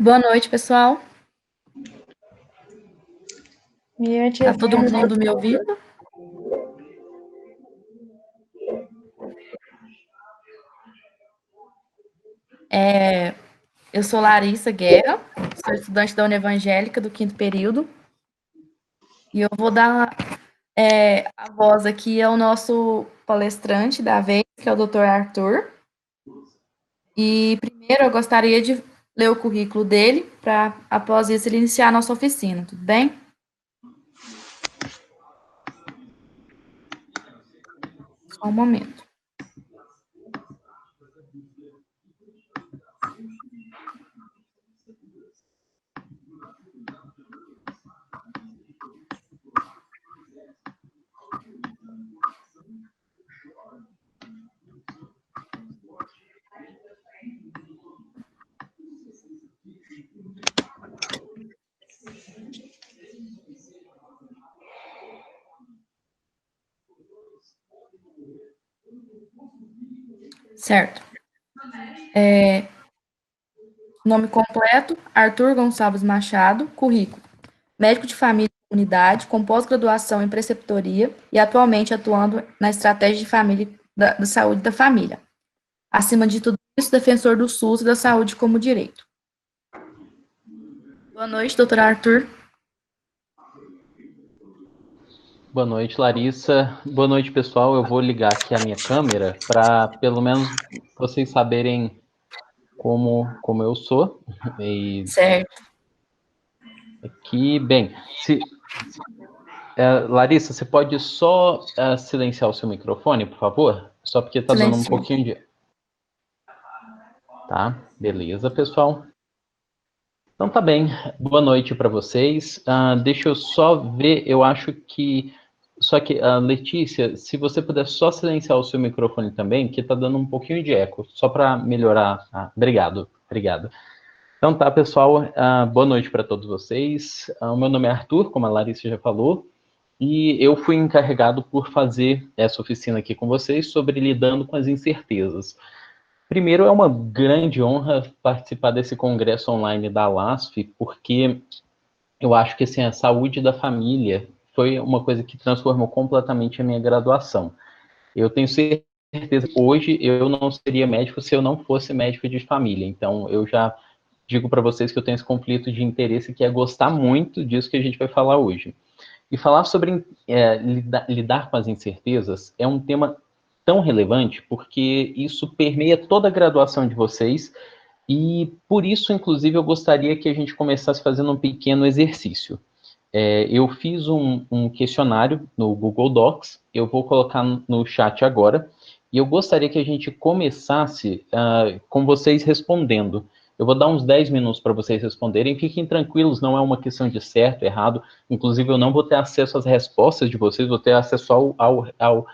Boa noite, pessoal. Minha Tá todo tiazinha. mundo me ouvindo? Eu sou Larissa Guerra, sou estudante da Univangélica do quinto período e eu vou dar a voz aqui ao nosso palestrante da vez, que é o Dr. Arthur. E primeiro eu gostaria de ler o currículo dele para, após isso, ele iniciar a nossa oficina, tudo bem? Só um momento. Certo. Nome completo: Arthur Gonçalves Machado. Currículo: médico de família e comunidade, com pós-graduação em preceptoria e atualmente atuando na estratégia de família da saúde da família. Acima de tudo isso, defensor do SUS e da saúde como direito. Boa noite, doutor Arthur. Boa noite, Larissa. Boa noite, pessoal. Eu vou ligar aqui a minha câmera para pelo menos vocês saberem como eu sou. E Certo. aqui, bem, Larissa, você pode só silenciar o seu microfone, por favor? Só porque está dando um Silencio. pouquinho de. Tá, beleza, pessoal. Então tá bem. Boa noite para vocês. Deixa eu só ver, eu acho que. Só que, Letícia, se você puder só silenciar o seu microfone também, que tá dando um pouquinho de eco, só para melhorar. Obrigado, obrigado. Então tá, pessoal, boa noite para todos vocês. O meu nome é Arthur, como a Larissa já falou, e eu fui encarregado por fazer essa oficina aqui com vocês sobre lidando com as incertezas. Primeiro, é uma grande honra participar desse congresso online da LASF, porque eu acho que assim, a saúde da família foi uma coisa que transformou completamente a minha graduação. Eu tenho certeza que hoje eu não seria médico se eu não fosse médico de família. Então, eu já digo para vocês que eu tenho esse conflito de interesse que é gostar muito disso que a gente vai falar hoje. E falar sobre lidar com as incertezas é um tema tão relevante porque isso permeia toda a graduação de vocês e por isso, inclusive, eu gostaria que a gente começasse fazendo um pequeno exercício. Eu fiz um questionário no Google Docs, eu vou colocar no chat agora, e eu gostaria que a gente começasse com vocês respondendo. Eu vou dar uns 10 minutos para vocês responderem, fiquem tranquilos, não é uma questão de certo, errado, inclusive eu não vou ter acesso às respostas de vocês, vou ter acesso ao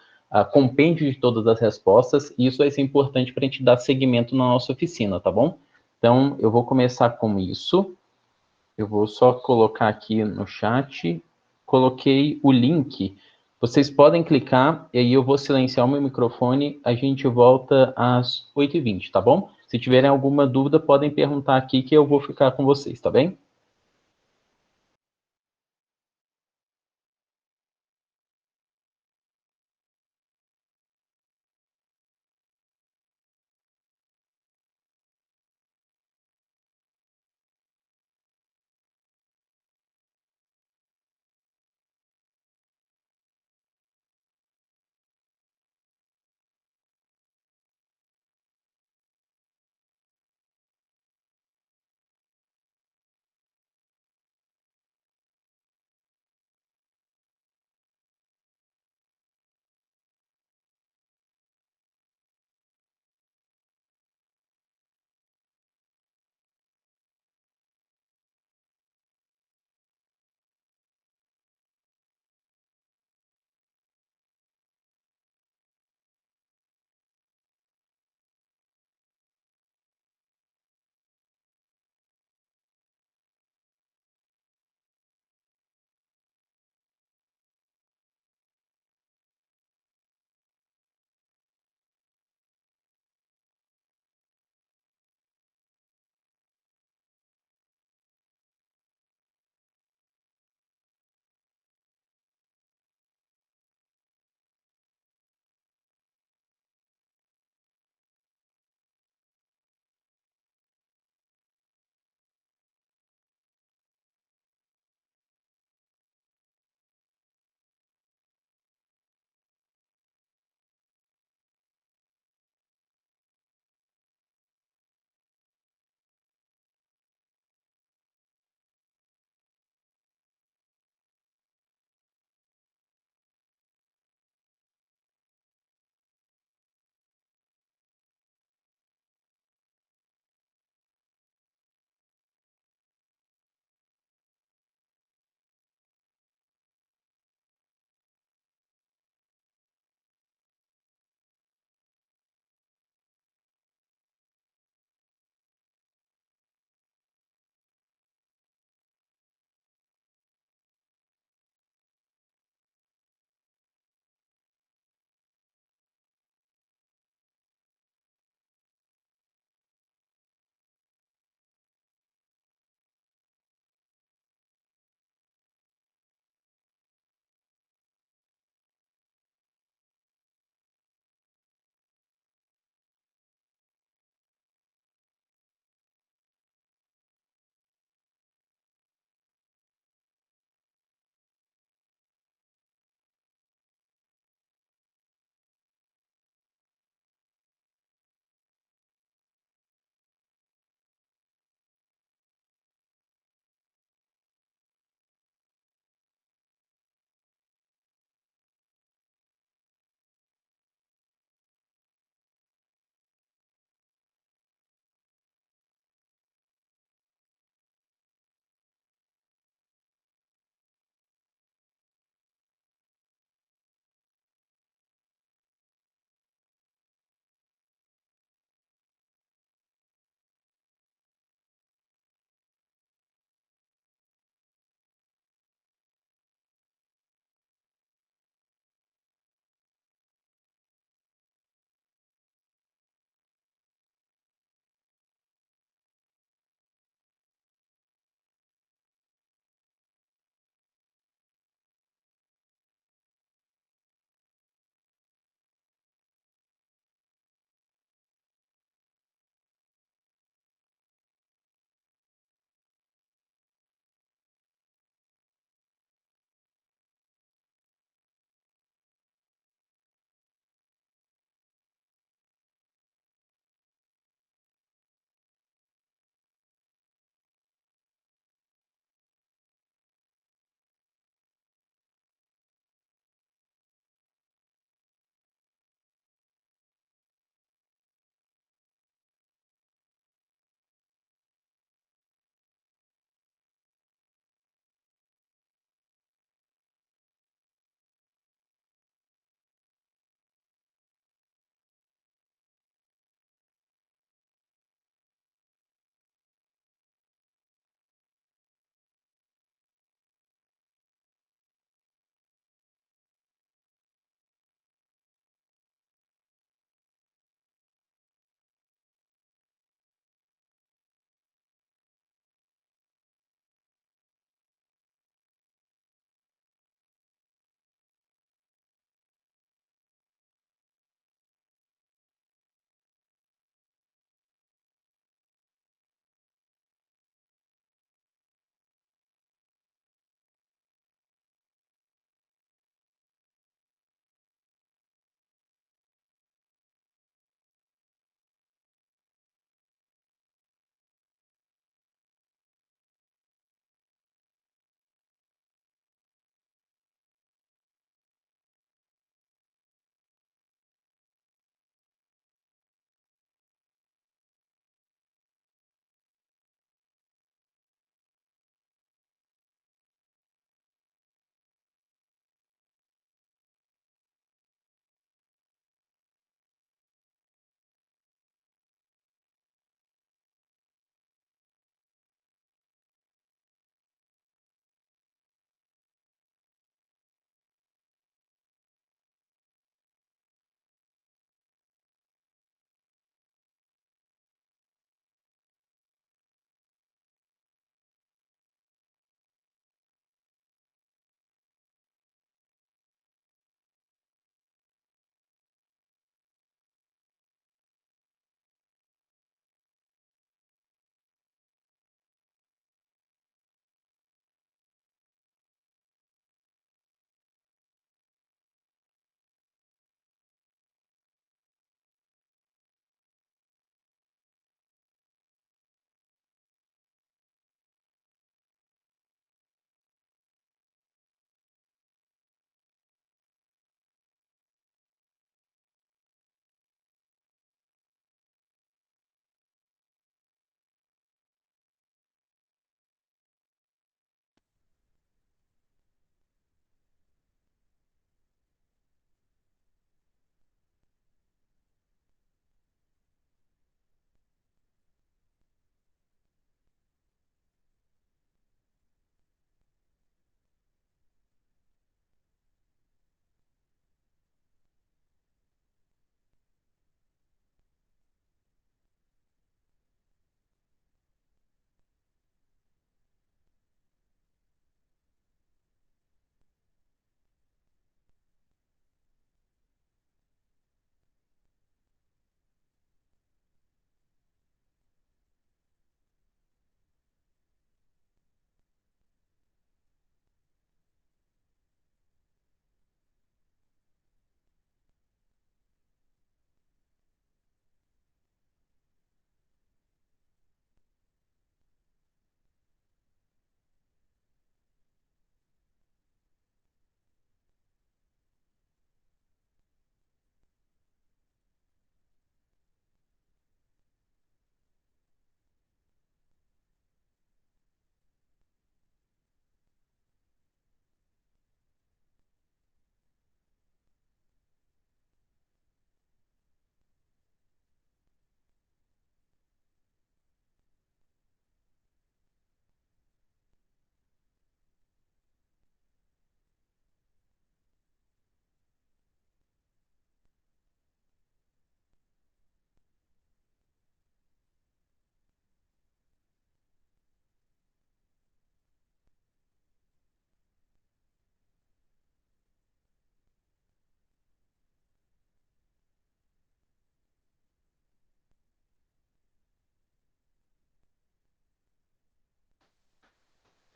compêndio de todas as respostas, e isso vai ser importante para a gente dar seguimento na nossa oficina, tá bom? Então, eu vou começar com isso. Eu vou só colocar aqui no chat. Coloquei o link. Vocês podem clicar e aí eu vou silenciar o meu microfone. A gente volta às 8h20, tá bom? Se tiverem alguma dúvida, podem perguntar aqui que eu vou ficar com vocês, tá bem?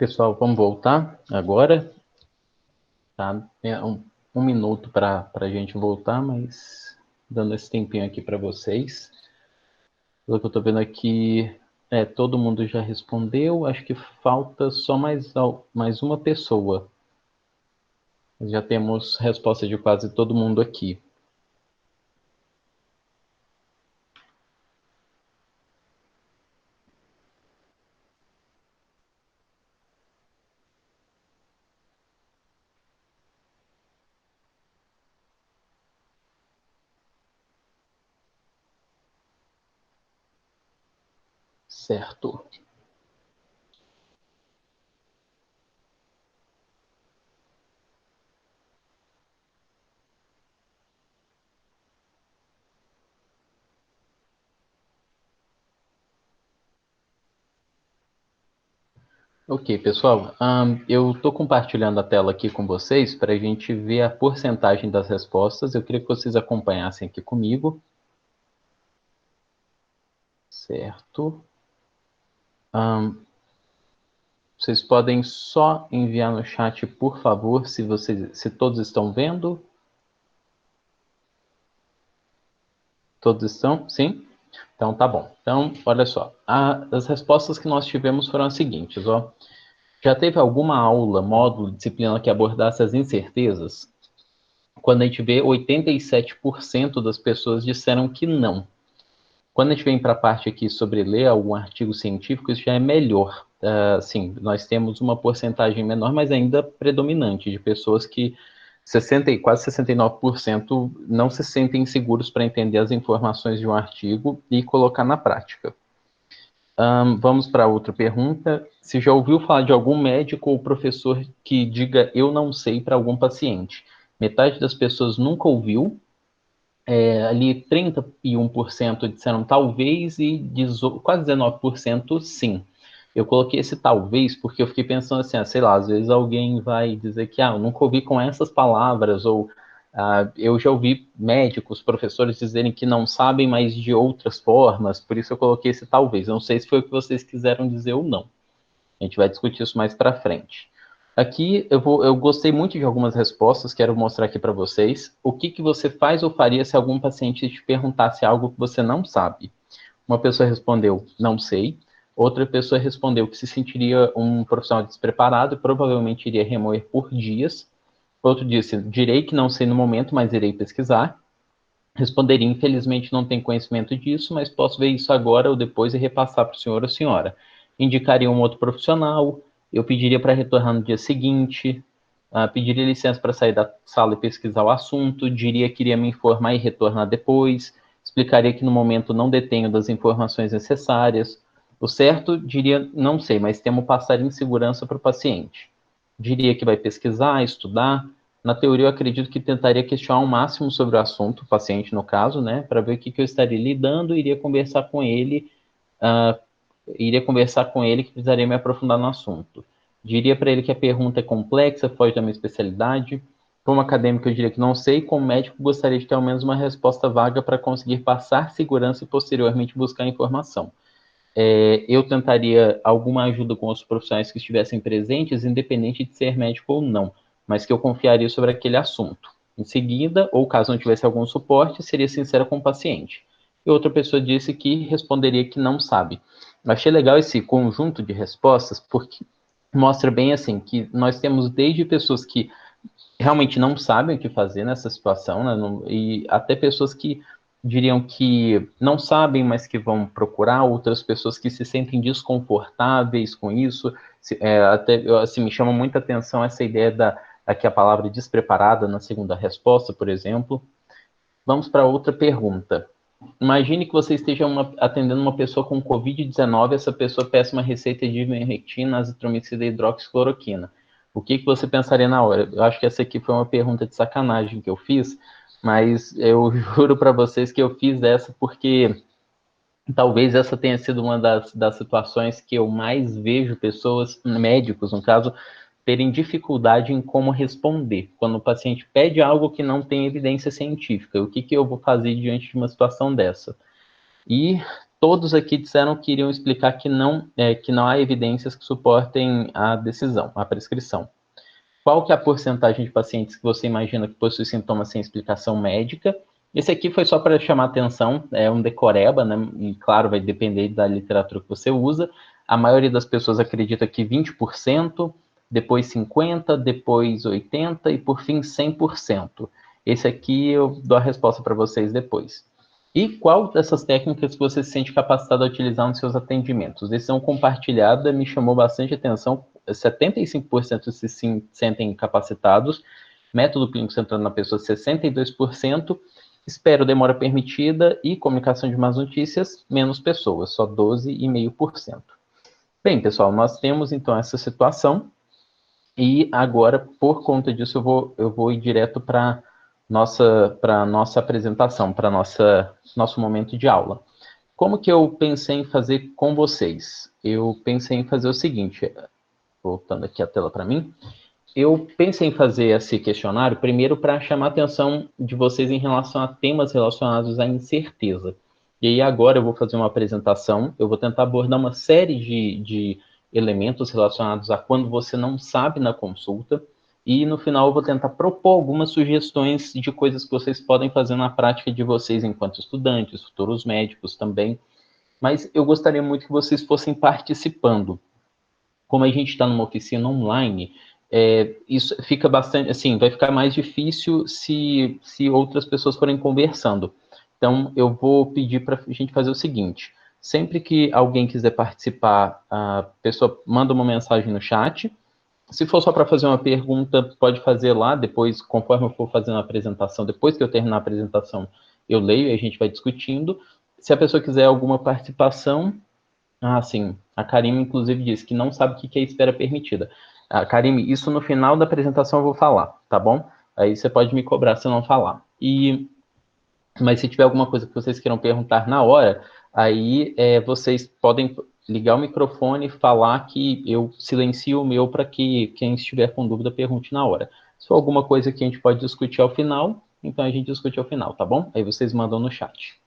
Pessoal, vamos voltar agora. Tá? Um minuto para a gente voltar, mas dando esse tempinho aqui para vocês. Pelo que eu estou vendo aqui, todo mundo já respondeu. Acho que falta só mais uma pessoa. Já temos resposta de quase todo mundo aqui. Certo. Ok, pessoal, eu estou compartilhando a tela aqui com vocês para a gente ver a porcentagem das respostas. Eu queria que vocês acompanhassem aqui comigo. Certo. Vocês podem só enviar no chat, por favor, se todos estão vendo. Todos estão? Sim? Então tá bom. Então, olha só. As respostas que nós tivemos foram as seguintes, ó. Já teve alguma aula, módulo, disciplina que abordasse as incertezas? Quando a gente vê, 87% das pessoas disseram que não. Quando a gente vem para a parte aqui sobre ler algum artigo científico, isso já é melhor. Sim, nós temos uma porcentagem menor, mas ainda predominante, de pessoas que quase 69% não se sentem seguros para entender as informações de um artigo e colocar na prática. Vamos para outra pergunta. Se já ouviu falar de algum médico ou professor que diga eu não sei para algum paciente? Metade das pessoas nunca ouviu, ali 31% disseram talvez e quase 19% sim. Eu coloquei esse talvez porque eu fiquei pensando assim, sei lá, às vezes alguém vai dizer que eu nunca ouvi com essas palavras, ou eu já ouvi médicos, professores dizerem que não sabem, mas de outras formas, por isso eu coloquei esse talvez. Eu não sei se foi o que vocês quiseram dizer ou não. A gente vai discutir isso mais para frente. Aqui eu gostei muito de algumas respostas, quero mostrar aqui para vocês. O que você faz ou faria se algum paciente te perguntasse algo que você não sabe? Uma pessoa respondeu, não sei. Outra pessoa respondeu que se sentiria um profissional despreparado e provavelmente iria remoer por dias. Outro disse, direi que não sei no momento, mas irei pesquisar. Responderia, infelizmente não tenho conhecimento disso, mas posso ver isso agora ou depois e repassar para o senhor ou senhora. Indicaria um outro profissional, eu pediria para retornar no dia seguinte, pediria licença para sair da sala e pesquisar o assunto, diria que iria me informar e retornar depois, explicaria que no momento não detenho das informações necessárias. O certo, diria, não sei, mas temo passar insegurança para o paciente. Diria que vai pesquisar, estudar, na teoria, eu acredito que tentaria questionar o máximo sobre o assunto, o paciente no caso, né, para ver o que eu estaria lidando, iria conversar com ele, que precisaria me aprofundar no assunto. Diria para ele que a pergunta é complexa, foge da minha especialidade. Como acadêmico, eu diria que não sei, como médico, gostaria de ter ao menos uma resposta vaga para conseguir passar segurança e posteriormente buscar informação. Eu tentaria alguma ajuda com os profissionais que estivessem presentes, independente de ser médico ou não, mas que eu confiaria sobre aquele assunto. Em seguida, ou caso não tivesse algum suporte, seria sincera com o paciente. E outra pessoa disse que responderia que não sabe. Eu achei legal esse conjunto de respostas, porque mostra bem assim que nós temos desde pessoas que realmente não sabem o que fazer nessa situação, né? E até pessoas que diriam que não sabem, mas que vão procurar, outras pessoas que se sentem desconfortáveis com isso. Até assim, me chama muita atenção essa ideia aqui a palavra despreparada na segunda resposta, por exemplo. Vamos para outra pergunta. Imagine que você esteja atendendo uma pessoa com Covid-19, essa pessoa peça uma receita de ivermectina, azitromicina e hidroxicloroquina. O que você pensaria na hora? Eu acho que essa aqui foi uma pergunta de sacanagem que eu fiz, mas eu juro para vocês que eu fiz essa porque talvez essa tenha sido uma das situações que eu mais vejo pessoas, médicos no caso, terem dificuldade em como responder. Quando o paciente pede algo que não tem evidência científica, o que eu vou fazer diante de uma situação dessa? E todos aqui disseram que iriam explicar que não há evidências que suportem a decisão, a prescrição. Qual que é a porcentagem de pacientes que você imagina que possuem sintomas sem explicação médica? Esse aqui foi só para chamar atenção, é um decoreba, né? E claro, vai depender da literatura que você usa. A maioria das pessoas acredita que 20%, depois 50%, depois 80% e por fim 100%. Esse aqui eu dou a resposta para vocês depois. E qual dessas técnicas você se sente capacitado a utilizar nos seus atendimentos? Decisão compartilhada me chamou bastante atenção. 75% se sentem capacitados. Método clínico centrado na pessoa, 62%. Espero demora permitida e comunicação de más notícias, menos pessoas, só 12,5%. Bem, pessoal, nós temos então essa situação. E agora, por conta disso, eu vou ir direto para nossa apresentação, para nosso momento de aula. Como que eu pensei em fazer com vocês? Eu pensei em fazer o seguinte, voltando aqui a tela para mim, eu pensei em fazer esse questionário primeiro para chamar a atenção de vocês em relação a temas relacionados à incerteza. E aí agora eu vou fazer uma apresentação, eu vou tentar abordar uma série de elementos relacionados a quando você não sabe na consulta, e no final eu vou tentar propor algumas sugestões de coisas que vocês podem fazer na prática de vocês enquanto estudantes, futuros médicos também, mas eu gostaria muito que vocês fossem participando. Como a gente está numa oficina online, isso fica bastante, assim, vai ficar mais difícil se outras pessoas forem conversando. Então, eu vou pedir para a gente fazer o seguinte: sempre que alguém quiser participar, a pessoa manda uma mensagem no chat. Se for só para fazer uma pergunta, pode fazer lá, depois, conforme eu for fazendo a apresentação, depois que eu terminar a apresentação, eu leio e a gente vai discutindo. Se a pessoa quiser alguma participação, sim. A Karime, inclusive, disse que não sabe o que é espera permitida. Karime, isso no final da apresentação eu vou falar, tá bom? Aí você pode me cobrar se eu não falar. Mas se tiver alguma coisa que vocês queiram perguntar na hora, aí vocês podem ligar o microfone e falar que eu silencio o meu para que quem estiver com dúvida pergunte na hora. Se for alguma coisa que a gente pode discutir ao final, então a gente discute ao final, tá bom? Aí vocês mandam no chat.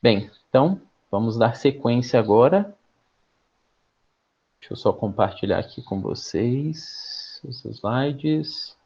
Bem, então, vamos dar sequência agora. Deixa eu só compartilhar aqui com vocês os slides.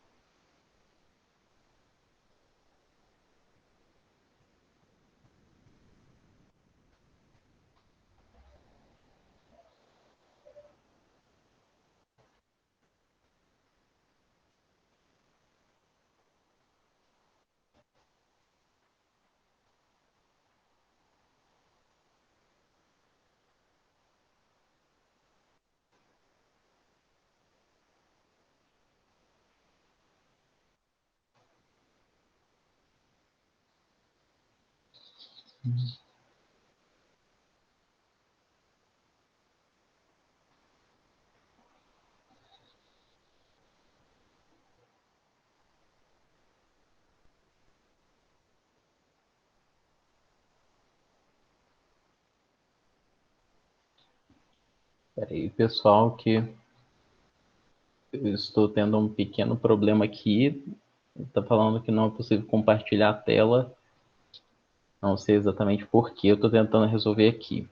Espera aí, pessoal, que eu estou tendo um pequeno problema aqui. Está falando que não é possível compartilhar a tela. Não sei exatamente por que eu estou tentando resolver aqui.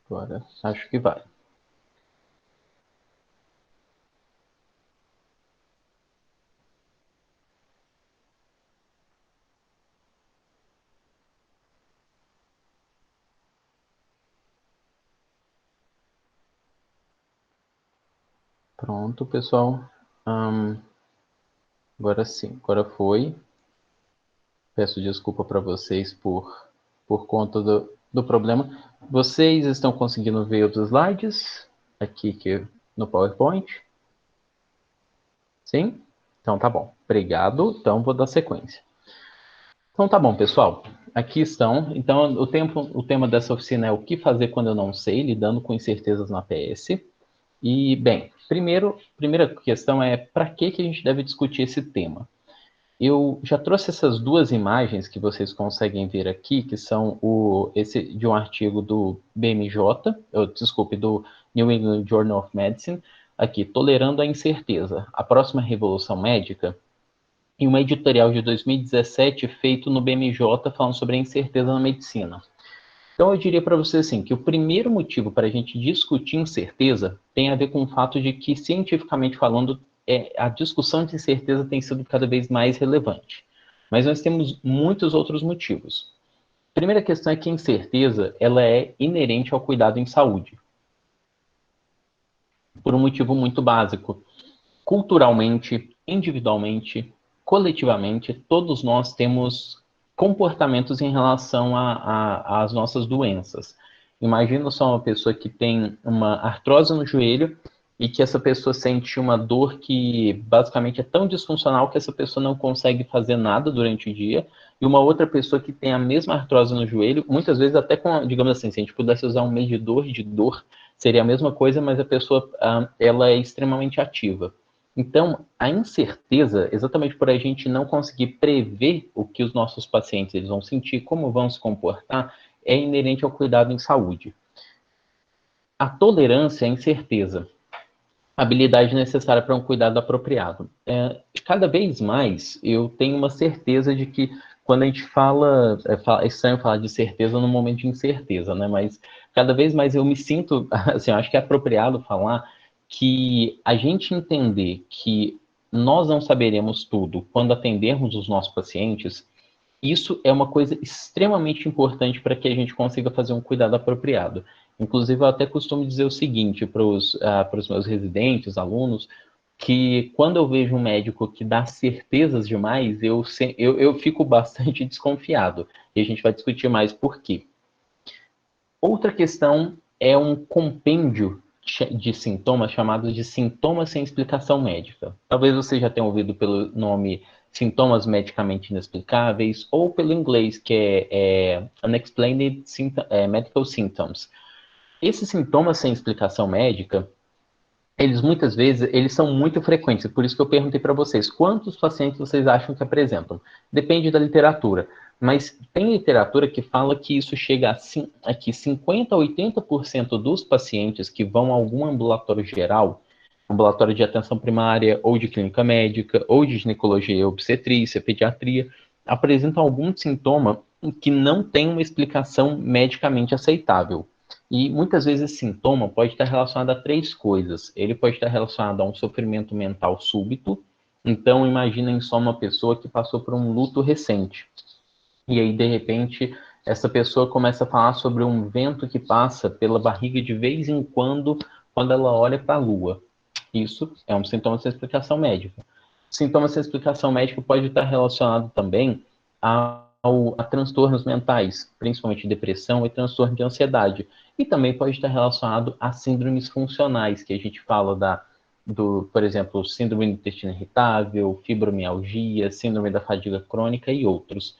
Agora, acho que vai. Pronto, pessoal. Agora sim, agora foi. Peço desculpa para vocês por conta do problema. Vocês estão conseguindo ver os slides aqui no PowerPoint? Sim? Então tá bom. Obrigado. Então vou dar sequência. Então tá bom, pessoal. Aqui estão. Então o tema dessa oficina é o que fazer quando eu não sei, lidando com incertezas na PS. E, bem, primeira questão é para que a gente deve discutir esse tema? Eu já trouxe essas duas imagens que vocês conseguem ver aqui, que são esse de um artigo do BMJ, desculpe, do New England Journal of Medicine, aqui, Tolerando a Incerteza, a Próxima Revolução Médica, e uma editorial de 2017 feito no BMJ falando sobre a incerteza na medicina. Então, eu diria para você assim, que o primeiro motivo para a gente discutir incerteza tem a ver com o fato de que, cientificamente falando, a discussão de incerteza tem sido cada vez mais relevante. Mas nós temos muitos outros motivos. A primeira questão é que a incerteza ela é inerente ao cuidado em saúde. Por um motivo muito básico. Culturalmente, individualmente, coletivamente, todos nós temos comportamentos em relação às nossas doenças. Imagina só uma pessoa que tem uma artrose no joelho e que essa pessoa sente uma dor que basicamente é tão disfuncional que essa pessoa não consegue fazer nada durante o dia, e uma outra pessoa que tem a mesma artrose no joelho, muitas vezes até com, digamos assim, se a gente pudesse usar um medidor de dor, seria a mesma coisa, mas a pessoa ela é extremamente ativa. Então, a incerteza, exatamente por a gente não conseguir prever o que os nossos pacientes eles vão sentir, como vão se comportar, é inerente ao cuidado em saúde. A tolerância à incerteza, habilidade necessária para um cuidado apropriado. Cada vez mais eu tenho uma certeza de que quando a gente fala, é estranho falar de certeza no momento de incerteza, né? Mas cada vez mais eu me sinto, assim, eu acho que é apropriado falar que a gente entender que nós não saberemos tudo quando atendermos os nossos pacientes, isso é uma coisa extremamente importante para que a gente consiga fazer um cuidado apropriado. Inclusive, eu até costumo dizer o seguinte para os meus residentes, alunos, que quando eu vejo um médico que dá certezas demais, eu fico bastante desconfiado. E a gente vai discutir mais por quê. Outra questão é um compêndio de sintomas chamados de sintomas sem explicação médica. Talvez você já tenha ouvido pelo nome sintomas medicamente inexplicáveis, ou pelo inglês, que é Unexplained Medical Symptoms. Esses sintomas sem explicação médica, eles muitas vezes, eles são muito frequentes, por isso que eu perguntei para vocês, quantos pacientes vocês acham que apresentam? Depende da literatura, mas tem literatura que fala que isso chega a que 50 a 80% dos pacientes que vão a algum ambulatório geral, ambulatório de atenção primária, ou de clínica médica, ou de ginecologia e obstetrícia, pediatria, apresentam algum sintoma que não tem uma explicação medicamente aceitável. E muitas vezes esse sintoma pode estar relacionado a três coisas. Ele pode estar relacionado a um sofrimento mental súbito. Então, imaginem só uma pessoa que passou por um luto recente. E aí, de repente, essa pessoa começa a falar sobre um vento que passa pela barriga de vez em quando ela olha para a lua. Isso é um sintoma sem explicação médica. Sintoma sem explicação médica pode estar relacionado também a transtornos mentais, principalmente depressão e transtorno de ansiedade. E também pode estar relacionado a síndromes funcionais, que a gente fala por exemplo, síndrome do intestino irritável, fibromialgia, síndrome da fadiga crônica e outros.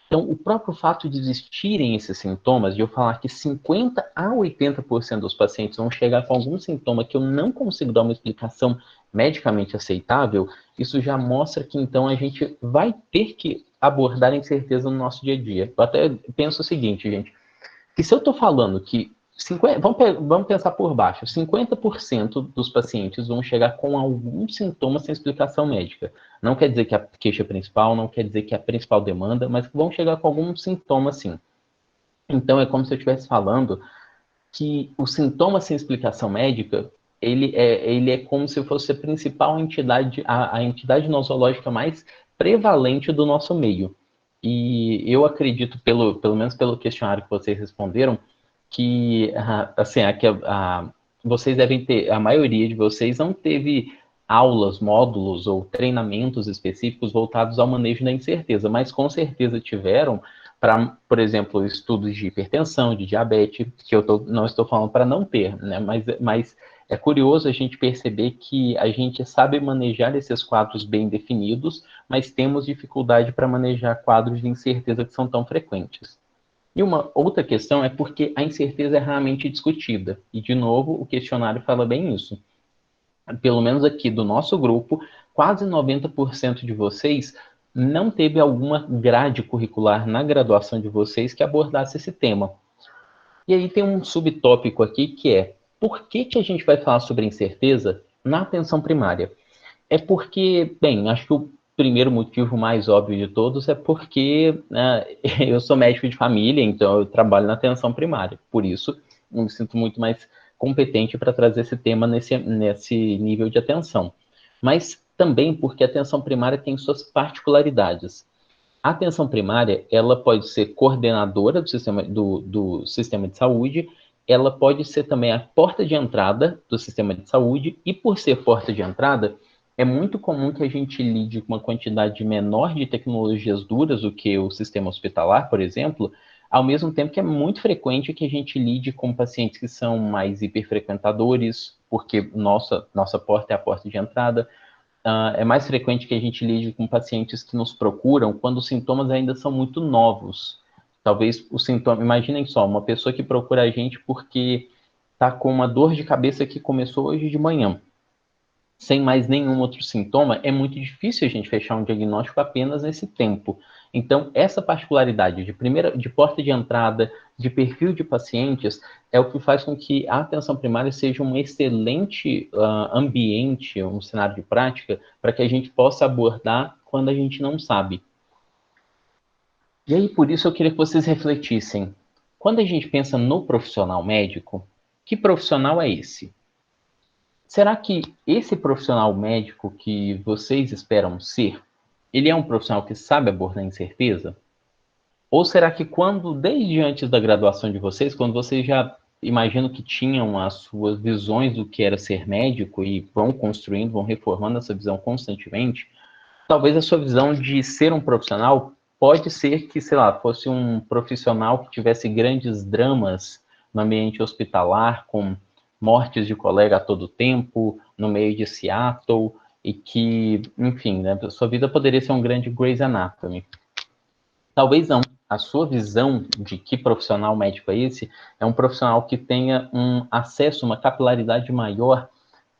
Então, o próprio fato de existirem esses sintomas, de eu falar que 50 a 80% dos pacientes vão chegar com algum sintoma que eu não consigo dar uma explicação medicamente aceitável, isso já mostra que então a gente vai ter que abordar a incerteza no nosso dia a dia. Eu até penso o seguinte, gente, que se eu estou falando que vamos pensar por baixo, 50% dos pacientes vão chegar com algum sintoma sem explicação médica. Não quer dizer que a queixa principal, não quer dizer que é a principal demanda, mas vão chegar com algum sintoma sim. Então é como se eu estivesse falando que o sintoma sem explicação médica, ele é como se fosse a principal entidade, a entidade nosológica mais prevalente do nosso meio. E eu acredito, pelo menos pelo questionário que vocês responderam, que, assim, vocês devem ter, a maioria de vocês não teve aulas, módulos ou treinamentos específicos voltados ao manejo da incerteza, mas com certeza tiveram para, por exemplo, estudos de hipertensão, de diabetes, que não estou falando para não ter, né? Mas é curioso a gente perceber que a gente sabe manejar esses quadros bem definidos, mas temos dificuldade para manejar quadros de incerteza que são tão frequentes. E uma outra questão é porque a incerteza é raramente discutida. E, de novo, o questionário fala bem isso. Pelo menos aqui do nosso grupo, quase 90% de vocês não teve alguma grade curricular na graduação de vocês que abordasse esse tema. E aí tem um subtópico aqui que é: por que a gente vai falar sobre incerteza na atenção primária? É porque, bem, acho que o primeiro motivo mais óbvio de todos é porque eu sou médico de família, então eu trabalho na atenção primária. Por isso, eu me sinto muito mais competente para trazer esse tema nesse nível de atenção. Mas também porque a atenção primária tem suas particularidades. A atenção primária, ela pode ser coordenadora do sistema de saúde, ela pode ser também a porta de entrada do sistema de saúde, e por ser porta de entrada, é muito comum que a gente lide com uma quantidade menor de tecnologias duras do que o sistema hospitalar, por exemplo, ao mesmo tempo que é muito frequente que a gente lide com pacientes que são mais hiperfrequentadores, porque nossa porta é a porta de entrada. É mais frequente que a gente lide com pacientes que nos procuram quando os sintomas ainda são muito novos. Talvez o sintoma, imaginem só, uma pessoa que procura a gente porque está com uma dor de cabeça que começou hoje de manhã, sem mais nenhum outro sintoma, é muito difícil a gente fechar um diagnóstico apenas nesse tempo. Então, essa particularidade de porta de entrada, de perfil de pacientes, é o que faz com que a atenção primária seja um excelente ambiente, um cenário de prática, para que a gente possa abordar quando a gente não sabe. E aí, por isso, eu queria que vocês refletissem. Quando a gente pensa no profissional médico, que profissional é esse? Será que esse profissional médico que vocês esperam ser, ele é um profissional que sabe abordar a incerteza? Ou será que desde antes da graduação de vocês, quando vocês já imaginam que tinham as suas visões do que era ser médico e vão construindo, vão reformando essa visão constantemente, talvez a sua visão de ser um profissional pode ser que, sei lá, fosse um profissional que tivesse grandes dramas no ambiente hospitalar, com mortes de colega a todo tempo, no meio de Seattle, e que, enfim, né, sua vida poderia ser um grande Grey's Anatomy. Talvez não. A sua visão de que profissional médico é esse é um profissional que tenha um acesso, uma capilaridade maior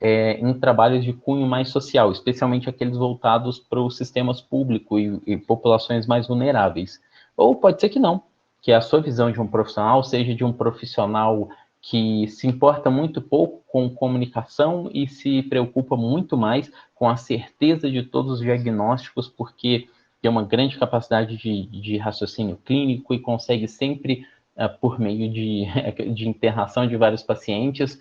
em trabalhos de cunho mais social, especialmente aqueles voltados para os sistemas públicos e populações mais vulneráveis. Ou pode ser que não, que a sua visão de um profissional seja de um profissional que se importa muito pouco com comunicação e se preocupa muito mais com a certeza de todos os diagnósticos, porque tem uma grande capacidade de raciocínio clínico e consegue sempre, por meio de interação de vários pacientes,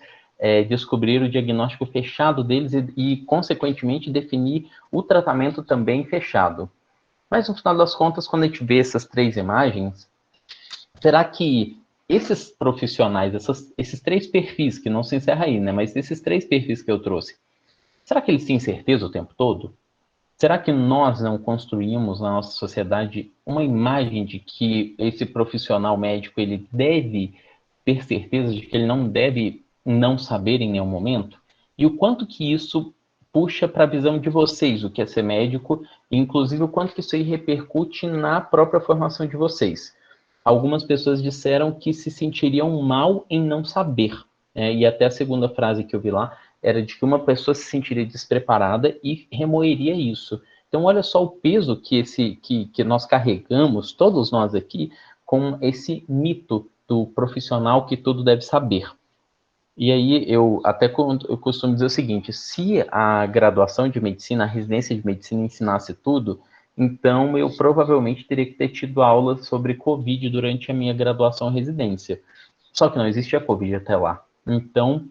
descobrir o diagnóstico fechado deles e, consequentemente, definir o tratamento também fechado. Mas, no final das contas, quando a gente vê essas três imagens, será que esses profissionais, esses três perfis, que não se encerra aí, né? Mas esses três perfis que eu trouxe, será que eles têm certeza o tempo todo? Será que nós não construímos na nossa sociedade uma imagem de que esse profissional médico ele deve ter certeza de que ele não deve não saber em nenhum momento? E o quanto que isso puxa para a visão de vocês, o que é ser médico, e inclusive o quanto que isso aí repercute na própria formação de vocês. Algumas pessoas disseram que se sentiriam mal em não saber, né? E até a segunda frase que eu vi lá era de que uma pessoa se sentiria despreparada e remoeria isso. Então, olha só o peso que nós carregamos, todos nós aqui, com esse mito do profissional que tudo deve saber. E aí, eu costumo dizer o seguinte: se a graduação de medicina, a residência de medicina ensinasse tudo, então eu provavelmente teria que ter tido aula sobre Covid durante a minha graduação em residência. Só que não existia Covid até lá. Então,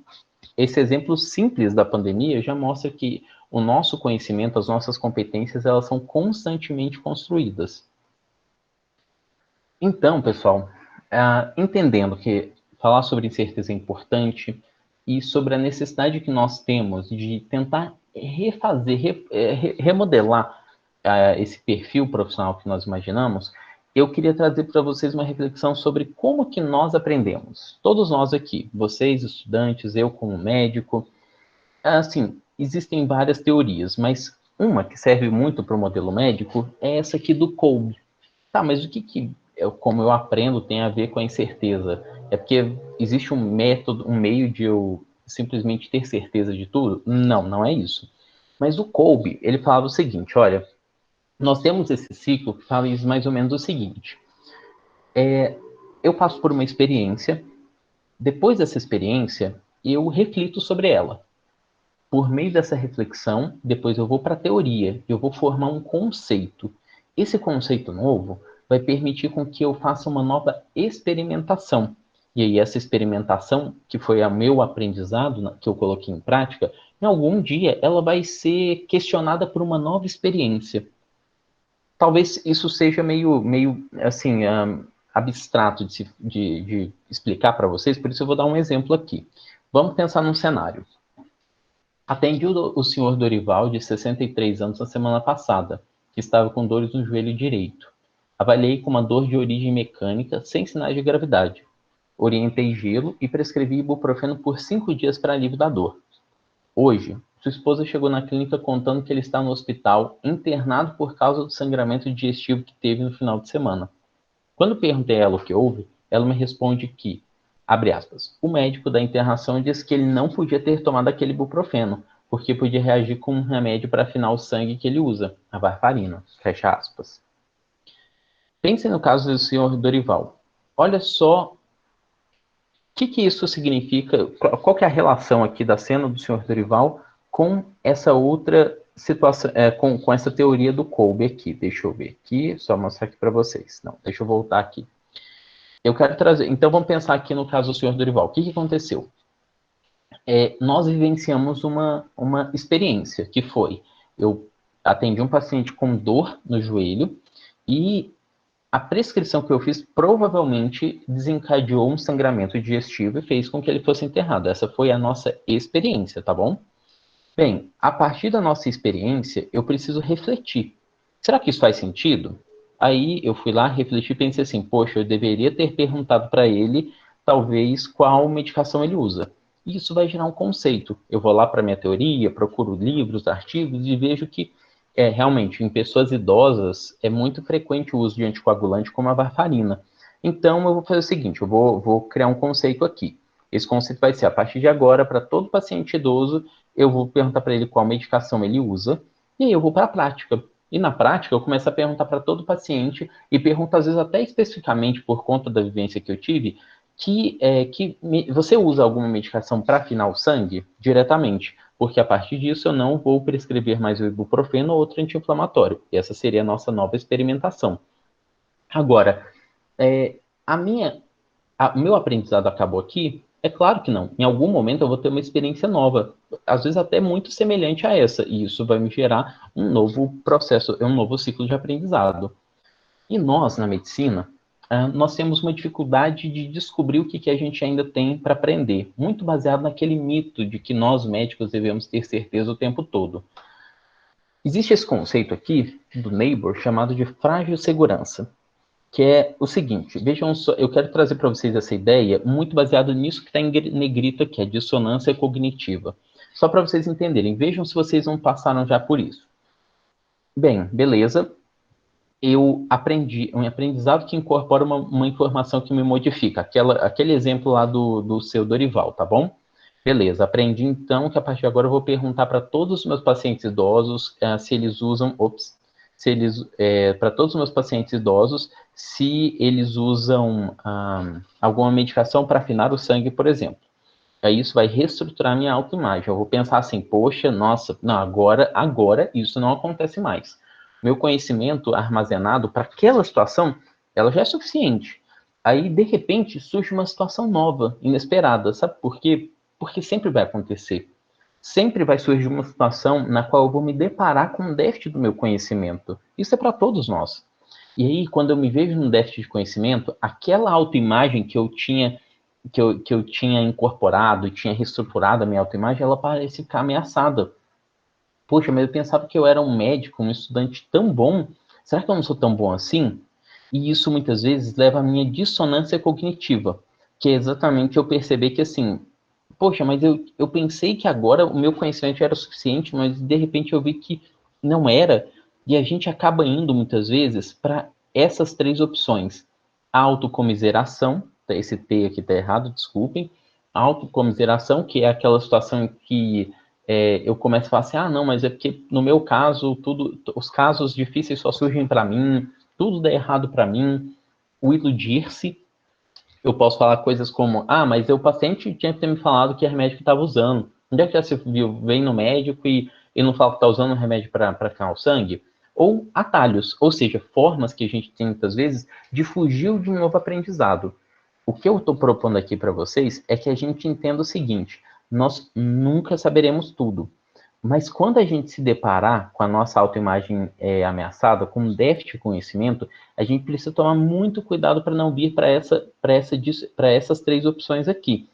esse exemplo simples da pandemia já mostra que o nosso conhecimento, as nossas competências, elas são constantemente construídas. Então, pessoal, entendendo que falar sobre incerteza é importante e sobre a necessidade que nós temos de tentar refazer, remodelar esse perfil profissional que nós imaginamos, eu queria trazer para vocês uma reflexão sobre como que nós aprendemos. Todos nós aqui, vocês, estudantes, eu como médico, assim, existem várias teorias, mas uma que serve muito para o modelo médico é essa aqui do Kolbe. Tá, mas o que como eu aprendo tem a ver com a incerteza? É porque existe um método, um meio de eu simplesmente ter certeza de tudo? Não, não é isso. Mas o Kolbe, ele falava o seguinte, olha, nós temos esse ciclo que fala mais ou menos o seguinte, eu passo por uma experiência, depois dessa experiência, eu reflito sobre ela. Por meio dessa reflexão, depois eu vou para a teoria, eu vou formar um conceito. Esse conceito novo vai permitir com que eu faça uma nova experimentação. E aí essa experimentação, que foi o meu aprendizado, que eu coloquei em prática, em algum dia ela vai ser questionada por uma nova experiência. Talvez isso seja meio assim, abstrato de explicar para vocês, por isso eu vou dar um exemplo aqui. Vamos pensar num cenário. Atendi o senhor Dorival, de 63 anos, na semana passada, que estava com dores no joelho direito. Avaliei com uma dor de origem mecânica, sem sinais de gravidade. Orientei gelo e prescrevi ibuprofeno por 5 dias para alívio da dor. Hoje, sua esposa chegou na clínica contando que ele está no hospital, internado por causa do sangramento digestivo que teve no final de semana. Quando perguntei a ela o que houve, ela me responde que, abre aspas, o médico da internação disse que ele não podia ter tomado aquele ibuprofeno, porque podia reagir com um remédio para afinar o sangue que ele usa, a varfarina, fecha aspas. Pensem no caso do senhor Dorival. Olha só o que isso significa, qual que é a relação aqui da cena do senhor Dorival com essa outra situação, com essa teoria do Kolbe aqui. Deixa eu ver aqui, só mostrar aqui para vocês. Não, deixa eu voltar aqui. Eu quero trazer. Então, vamos pensar aqui no caso do senhor Dorival. O que aconteceu? Nós vivenciamos uma experiência que foi: eu atendi um paciente com dor no joelho e a prescrição que eu fiz provavelmente desencadeou um sangramento digestivo e fez com que ele fosse internado. Essa foi a nossa experiência, tá bom? Bem, a partir da nossa experiência, eu preciso refletir. Será que isso faz sentido? Aí eu fui lá, refleti e pensei assim, poxa, eu deveria ter perguntado para ele, talvez, qual medicação ele usa. E isso vai gerar um conceito. Eu vou lá para a minha teoria, procuro livros, artigos e vejo que, realmente, em pessoas idosas, é muito frequente o uso de anticoagulante como a varfarina. Então, eu vou fazer o seguinte, eu vou criar um conceito aqui. Esse conceito vai ser, a partir de agora, para todo paciente idoso, eu vou perguntar para ele qual medicação ele usa, e aí eu vou para a prática. E na prática, eu começo a perguntar para todo paciente, e pergunto, às vezes, até especificamente por conta da vivência que eu tive, você usa alguma medicação para afinar o sangue diretamente? Porque a partir disso eu não vou prescrever mais o ibuprofeno ou outro anti-inflamatório. E essa seria a nossa nova experimentação. Agora, meu aprendizado acabou aqui? É claro que não. Em algum momento eu vou ter uma experiência nova, às vezes até muito semelhante a essa, e isso vai me gerar um novo processo, um novo ciclo de aprendizado. E nós, na medicina, nós temos uma dificuldade de descobrir o que a gente ainda tem para aprender, muito baseado naquele mito de que nós, médicos, devemos ter certeza o tempo todo. Existe esse conceito aqui, do Neighbor, chamado de frágil segurança, que é o seguinte, vejam só, eu quero trazer para vocês essa ideia muito baseada nisso que está em negrito aqui, a dissonância cognitiva. Só para vocês entenderem, vejam se vocês não passaram já por isso. Bem, beleza, eu aprendi, um aprendizado que incorpora uma informação que me modifica, aquele exemplo lá do seu Dorival, tá bom? Beleza, aprendi então que a partir de agora eu vou perguntar para todos os meus pacientes idosos se eles usam, para todos os meus pacientes idosos, se eles usam alguma medicação para afinar o sangue, por exemplo. Aí isso vai reestruturar minha autoimagem. Eu vou pensar assim, poxa, nossa, não, agora isso não acontece mais. Meu conhecimento armazenado para aquela situação, ela já é suficiente. Aí, de repente, surge uma situação nova, inesperada. Sabe por quê? Porque sempre vai acontecer. Sempre vai surgir uma situação na qual eu vou me deparar com um déficit do meu conhecimento. Isso é para todos nós. E aí, quando eu me vejo num déficit de conhecimento, aquela autoimagem que eu tinha incorporado, tinha reestruturado a minha autoimagem, ela parece ficar ameaçada. Poxa, mas eu pensava que eu era um médico, um estudante tão bom. Será que eu não sou tão bom assim? E isso muitas vezes leva à minha dissonância cognitiva, que é exatamente eu perceber que assim, poxa, mas eu pensei que agora o meu conhecimento era o suficiente, mas de repente eu vi que não era. E a gente acaba indo muitas vezes para essas três opções: autocomiseração, esse T aqui está errado, desculpem. Autocomiseração, que é aquela situação em que eu começo a falar assim, não, mas é porque no meu caso, os casos difíceis só surgem para mim, tudo dá errado para mim, o iludir-se. Eu posso falar coisas como, mas o paciente tinha que ter me falado que remédio que estava usando. Onde é que já se viu? Vem no médico e ele não fala que está usando um remédio para ficar o sangue? Ou atalhos, ou seja, formas que a gente tem muitas vezes de fugir de um novo aprendizado. O que eu estou propondo aqui para vocês é que a gente entenda o seguinte: nós nunca saberemos tudo. Mas quando a gente se deparar com a nossa autoimagem ameaçada, com um déficit de conhecimento, a gente precisa tomar muito cuidado para não vir para essas três opções aqui.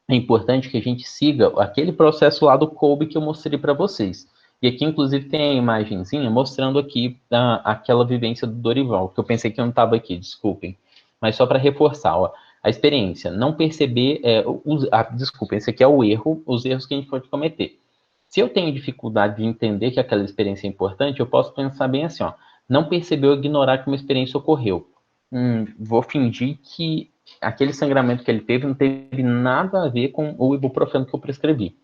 É importante que a gente siga aquele processo lá do Kolbe que eu mostrei para vocês. E aqui, inclusive, tem a imagenzinha mostrando aqui aquela vivência do Dorival, que eu pensei que eu não estava aqui, desculpem. Mas só para reforçar, ó, a experiência, não perceber, desculpem, esse aqui é o erro, os erros que a gente pode cometer. Se eu tenho dificuldade de entender que aquela experiência é importante, eu posso pensar bem assim, ó, não perceber ou ignorar que uma experiência ocorreu. Vou fingir que aquele sangramento que ele teve não teve nada a ver com o ibuprofeno que eu prescrevi.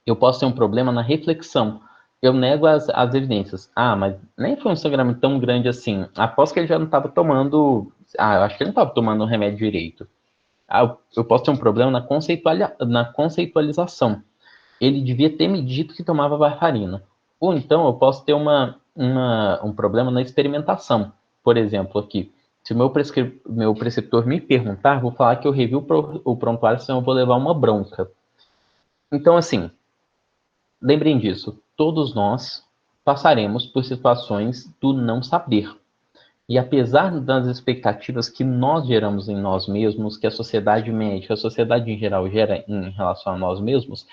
Eu posso ter um problema na reflexão. Eu nego as evidências. Mas nem foi um sangramento tão grande assim. Aposto que ele já não estava tomando. Eu acho que ele não estava tomando um remédio direito. Eu posso ter um problema na conceitualização. Ele devia ter me dito que tomava varfarina. Ou então eu posso ter um problema na experimentação. Por exemplo, aqui, se o meu preceptor me perguntar, vou falar que eu revi o prontuário, senão eu vou levar uma bronca. Então, assim, lembrem disso. Todos nós passaremos por situações do não saber. E apesar das expectativas que nós geramos em nós mesmos, que a sociedade médica, a sociedade em geral gera em relação a nós mesmos,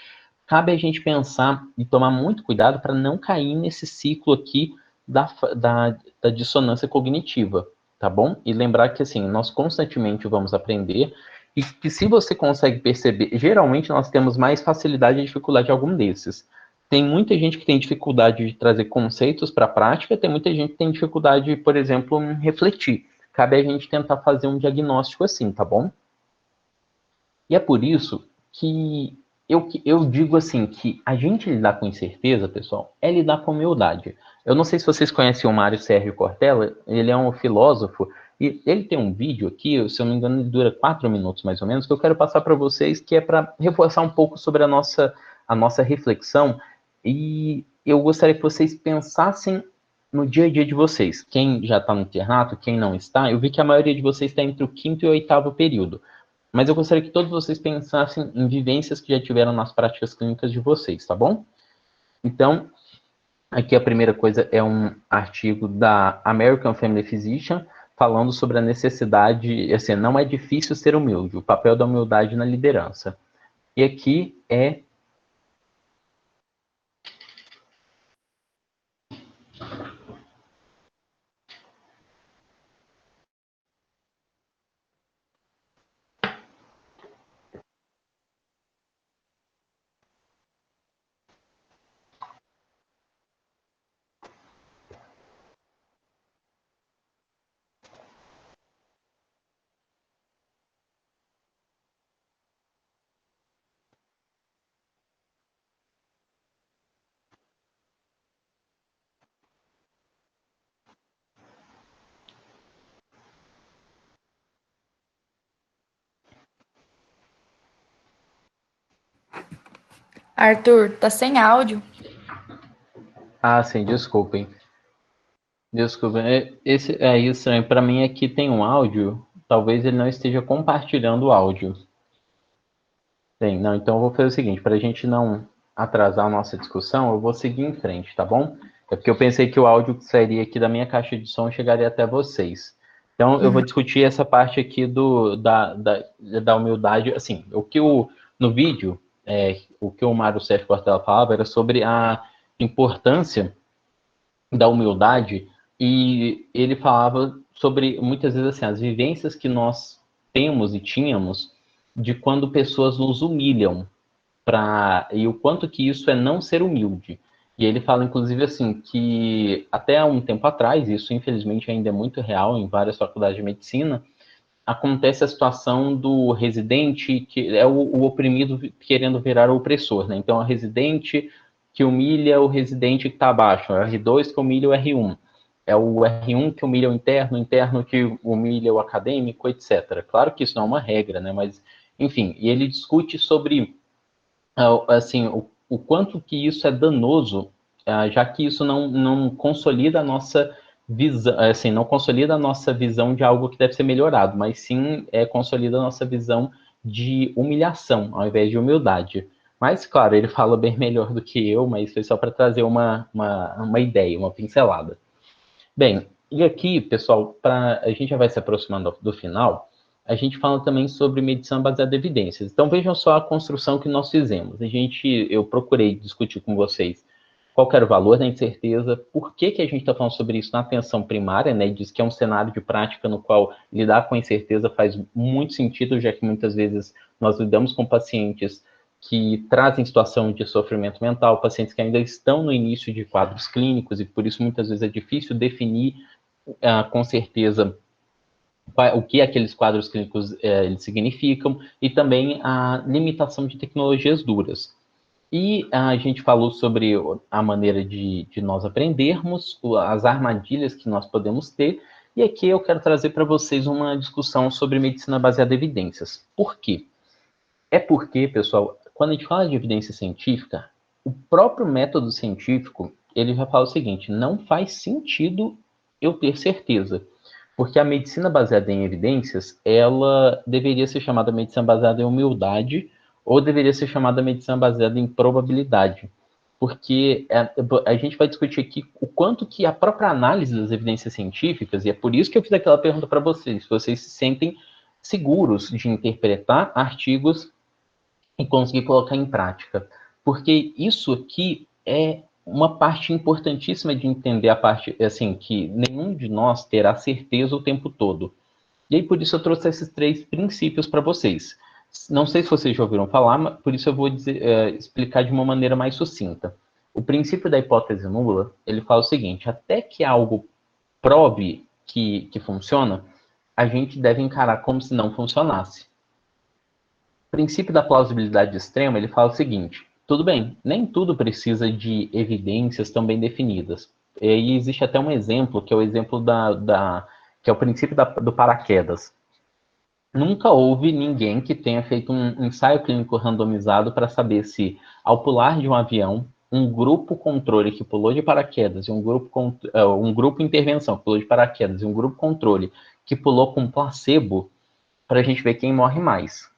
cabe a gente pensar e tomar muito cuidado para não cair nesse ciclo aqui da dissonância cognitiva, tá bom? E lembrar que, assim, nós constantemente vamos aprender e que se você consegue perceber, geralmente nós temos mais facilidade e dificuldade em algum desses. Tem muita gente que tem dificuldade de trazer conceitos para a prática, tem muita gente que tem dificuldade, por exemplo, em refletir. Cabe a gente tentar fazer um diagnóstico assim, tá bom? E é por isso que eu digo assim, que a gente lidar com incerteza, pessoal, é lidar com humildade. Eu não sei se vocês conhecem o Mário Sérgio Cortella, ele é um filósofo, e ele tem um vídeo aqui, se eu não me engano, ele dura 4 minutos mais ou menos, que eu quero passar para vocês, que é para reforçar um pouco sobre a nossa reflexão, e eu gostaria que vocês pensassem no dia a dia de vocês. Quem já está no internato, quem não está, eu vi que a maioria de vocês está entre o quinto e o oitavo período. Mas eu gostaria que todos vocês pensassem em vivências que já tiveram nas práticas clínicas de vocês, tá bom? Então, aqui a primeira coisa é um artigo da American Family Physician falando sobre a necessidade, assim, não é difícil ser humilde, o papel da humildade na liderança. E aqui é Arthur, tá sem áudio. sim, desculpem. Desculpem. Esse é estranho. Para mim aqui tem um áudio. talvez ele não esteja compartilhando o áudio. Bem, não, então eu vou fazer o seguinte, para a gente não atrasar a nossa discussão, eu vou seguir em frente, tá bom? É porque eu pensei que o áudio que sairia aqui da minha caixa de som chegaria até vocês. Então, eu vou discutir essa parte aqui da humildade. Assim, no vídeo, o que o Mário Sérgio Cortella falava era sobre a importância da humildade, e ele falava sobre, muitas vezes, assim, as vivências que nós temos e tínhamos de quando pessoas nos humilham, e o quanto que isso é não ser humilde. E ele fala, inclusive, assim, que até um tempo atrás, isso infelizmente ainda é muito real em várias faculdades de medicina, acontece a situação do residente, que é o oprimido querendo virar o opressor, né? Então, o residente que humilha o residente que está abaixo, é o R2 que humilha o R1, é o R1 que humilha o interno que humilha o acadêmico, etc. Claro que isso não é uma regra, né? Mas, enfim, e ele discute sobre assim, o quanto que isso é danoso, já que isso não consolida a nossa visão, assim, não consolida a nossa visão de algo que deve ser melhorado, mas sim consolida a nossa visão de humilhação, ao invés de humildade. Mas, claro, ele fala bem melhor do que eu, mas foi só para trazer uma ideia, uma pincelada. Bem, e aqui, pessoal, a gente já vai se aproximando do final, a gente fala também sobre medicina baseada em evidências. Então, vejam só a construção que nós fizemos. Eu procurei discutir com vocês qual era o valor da incerteza, por que a gente está falando sobre isso na atenção primária, né? Diz que é um cenário de prática no qual lidar com a incerteza faz muito sentido, já que muitas vezes nós lidamos com pacientes que trazem situação de sofrimento mental, pacientes que ainda estão no início de quadros clínicos, e por isso muitas vezes é difícil definir com certeza o que aqueles quadros clínicos eles significam, e também a limitação de tecnologias duras. E a gente falou sobre a maneira de nós aprendermos, as armadilhas que nós podemos ter, e aqui eu quero trazer para vocês uma discussão sobre medicina baseada em evidências. Por quê? É porque, pessoal, quando a gente fala de evidência científica, o próprio método científico, ele já fala o seguinte, não faz sentido eu ter certeza, porque a medicina baseada em evidências, ela deveria ser chamada medicina baseada em humildade, ou deveria ser chamada medicina baseada em probabilidade, porque a gente vai discutir aqui o quanto que a própria análise das evidências científicas, e é por isso que eu fiz aquela pergunta para vocês, se vocês se sentem seguros de interpretar artigos e conseguir colocar em prática. Porque isso aqui é uma parte importantíssima de entender a parte, assim, que nenhum de nós terá certeza o tempo todo. E aí, por isso, eu trouxe esses 3 princípios para vocês. Não sei se vocês já ouviram falar, mas por isso eu vou explicar de uma maneira mais sucinta. O princípio da hipótese nula, ele fala o seguinte, até que algo prove que funciona, a gente deve encarar como se não funcionasse. O princípio da plausibilidade extrema, ele fala o seguinte, tudo bem, nem tudo precisa de evidências tão bem definidas. E existe até um exemplo, que é o exemplo que é o princípio do paraquedas. Nunca houve ninguém que tenha feito um ensaio clínico randomizado para saber se, ao pular de um avião, um grupo controle que pulou de paraquedas e um grupo intervenção que pulou de paraquedas e um grupo controle que pulou com placebo, para a gente ver quem morre mais,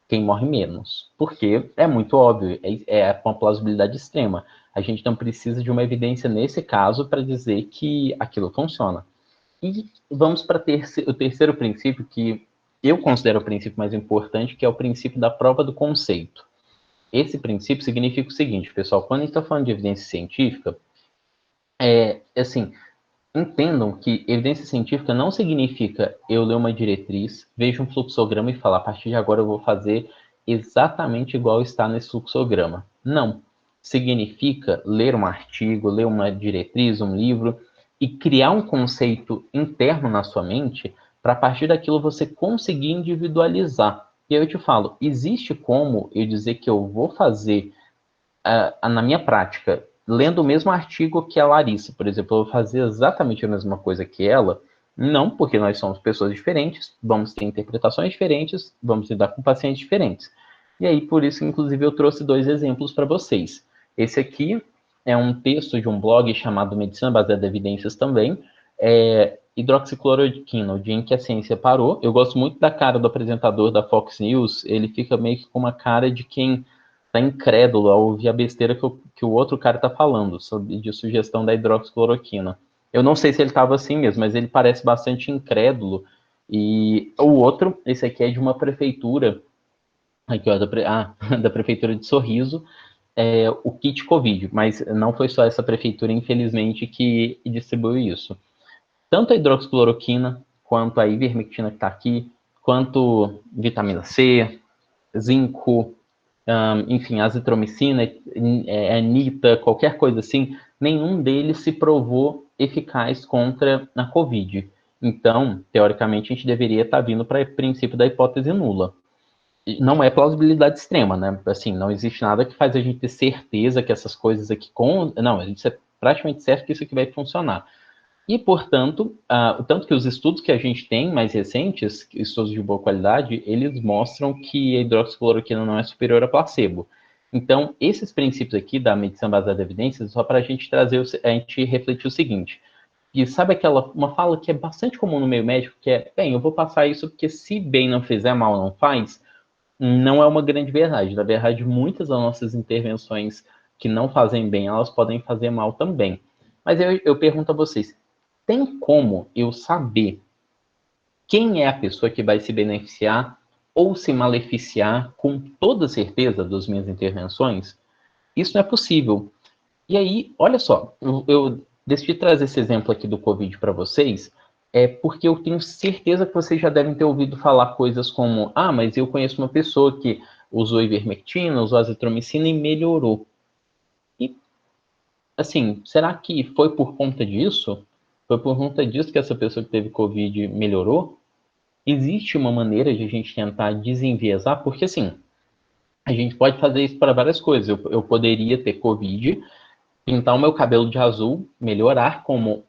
quem morre menos. Porque é muito óbvio, é uma plausibilidade extrema. A gente não precisa de uma evidência nesse caso para dizer que aquilo funciona. E vamos para o terceiro princípio, que eu considero o princípio mais importante, que é o princípio da prova do conceito. Esse princípio significa o seguinte, pessoal, quando a gente está falando de evidência científica, assim, entendam que evidência científica não significa eu ler uma diretriz, vejo um fluxograma e falar, a partir de agora eu vou fazer exatamente igual está nesse fluxograma. Não. Significa ler um artigo, ler uma diretriz, um livro, e criar um conceito interno na sua mente para a partir daquilo você conseguir individualizar. E aí eu te falo, existe como eu dizer que eu vou fazer na minha prática, lendo o mesmo artigo que a Larissa, por exemplo, eu vou fazer exatamente a mesma coisa que ela? Não, porque nós somos pessoas diferentes, vamos ter interpretações diferentes, vamos lidar com pacientes diferentes. E aí, por isso, inclusive, eu trouxe 2 exemplos para vocês. Esse aqui é um texto de um blog chamado Medicina Baseada em Evidências também, hidroxicloroquina, o dia em que a ciência parou. Eu gosto muito da cara do apresentador da Fox News, ele fica meio que com uma cara de quem está incrédulo ao ouvir a besteira que o outro cara está falando, de sugestão da hidroxicloroquina. Eu não sei se ele estava assim mesmo, mas ele parece bastante incrédulo. E o outro, esse aqui é de uma prefeitura, aqui ó, da prefeitura de Sorriso, o kit Covid, mas não foi só essa prefeitura, infelizmente, que distribuiu isso. Tanto a hidroxicloroquina, quanto a ivermectina que está aqui, quanto vitamina C, zinco, enfim, azitromicina, anita, qualquer coisa assim, nenhum deles se provou eficaz contra a Covid. Então, teoricamente, a gente deveria estar vindo para o princípio da hipótese nula. Não é plausibilidade extrema, né? Assim, não existe nada que faz a gente ter certeza que essas coisas aqui Não, isso é praticamente certo que isso aqui vai funcionar. E, portanto, o tanto que os estudos que a gente tem mais recentes, estudos de boa qualidade, eles mostram que a hidroxicloroquina não é superior a placebo. Então, esses princípios aqui da medicina baseada em evidências, só para a gente trazer, a gente refletir o seguinte, e sabe uma fala que é bastante comum no meio médico, que é, bem, eu vou passar isso porque se bem não fizer, mal não faz, não é uma grande verdade. Na verdade, muitas das nossas intervenções que não fazem bem, elas podem fazer mal também. Mas eu pergunto a vocês, tem como eu saber quem é a pessoa que vai se beneficiar ou se maleficiar com toda certeza das minhas intervenções? Isso não é possível. E aí, olha só, eu decidi trazer esse exemplo aqui do Covid para vocês, porque eu tenho certeza que vocês já devem ter ouvido falar coisas como: ah, mas eu conheço uma pessoa que usou ivermectina, usou azitromicina e melhorou. E, assim, será que foi por conta disso? Foi por conta disso que essa pessoa que teve Covid melhorou? Existe uma maneira de a gente tentar desenviesar? Porque, assim, a gente pode fazer isso para várias coisas. Eu poderia ter Covid, pintar o meu cabelo de azul, melhorar como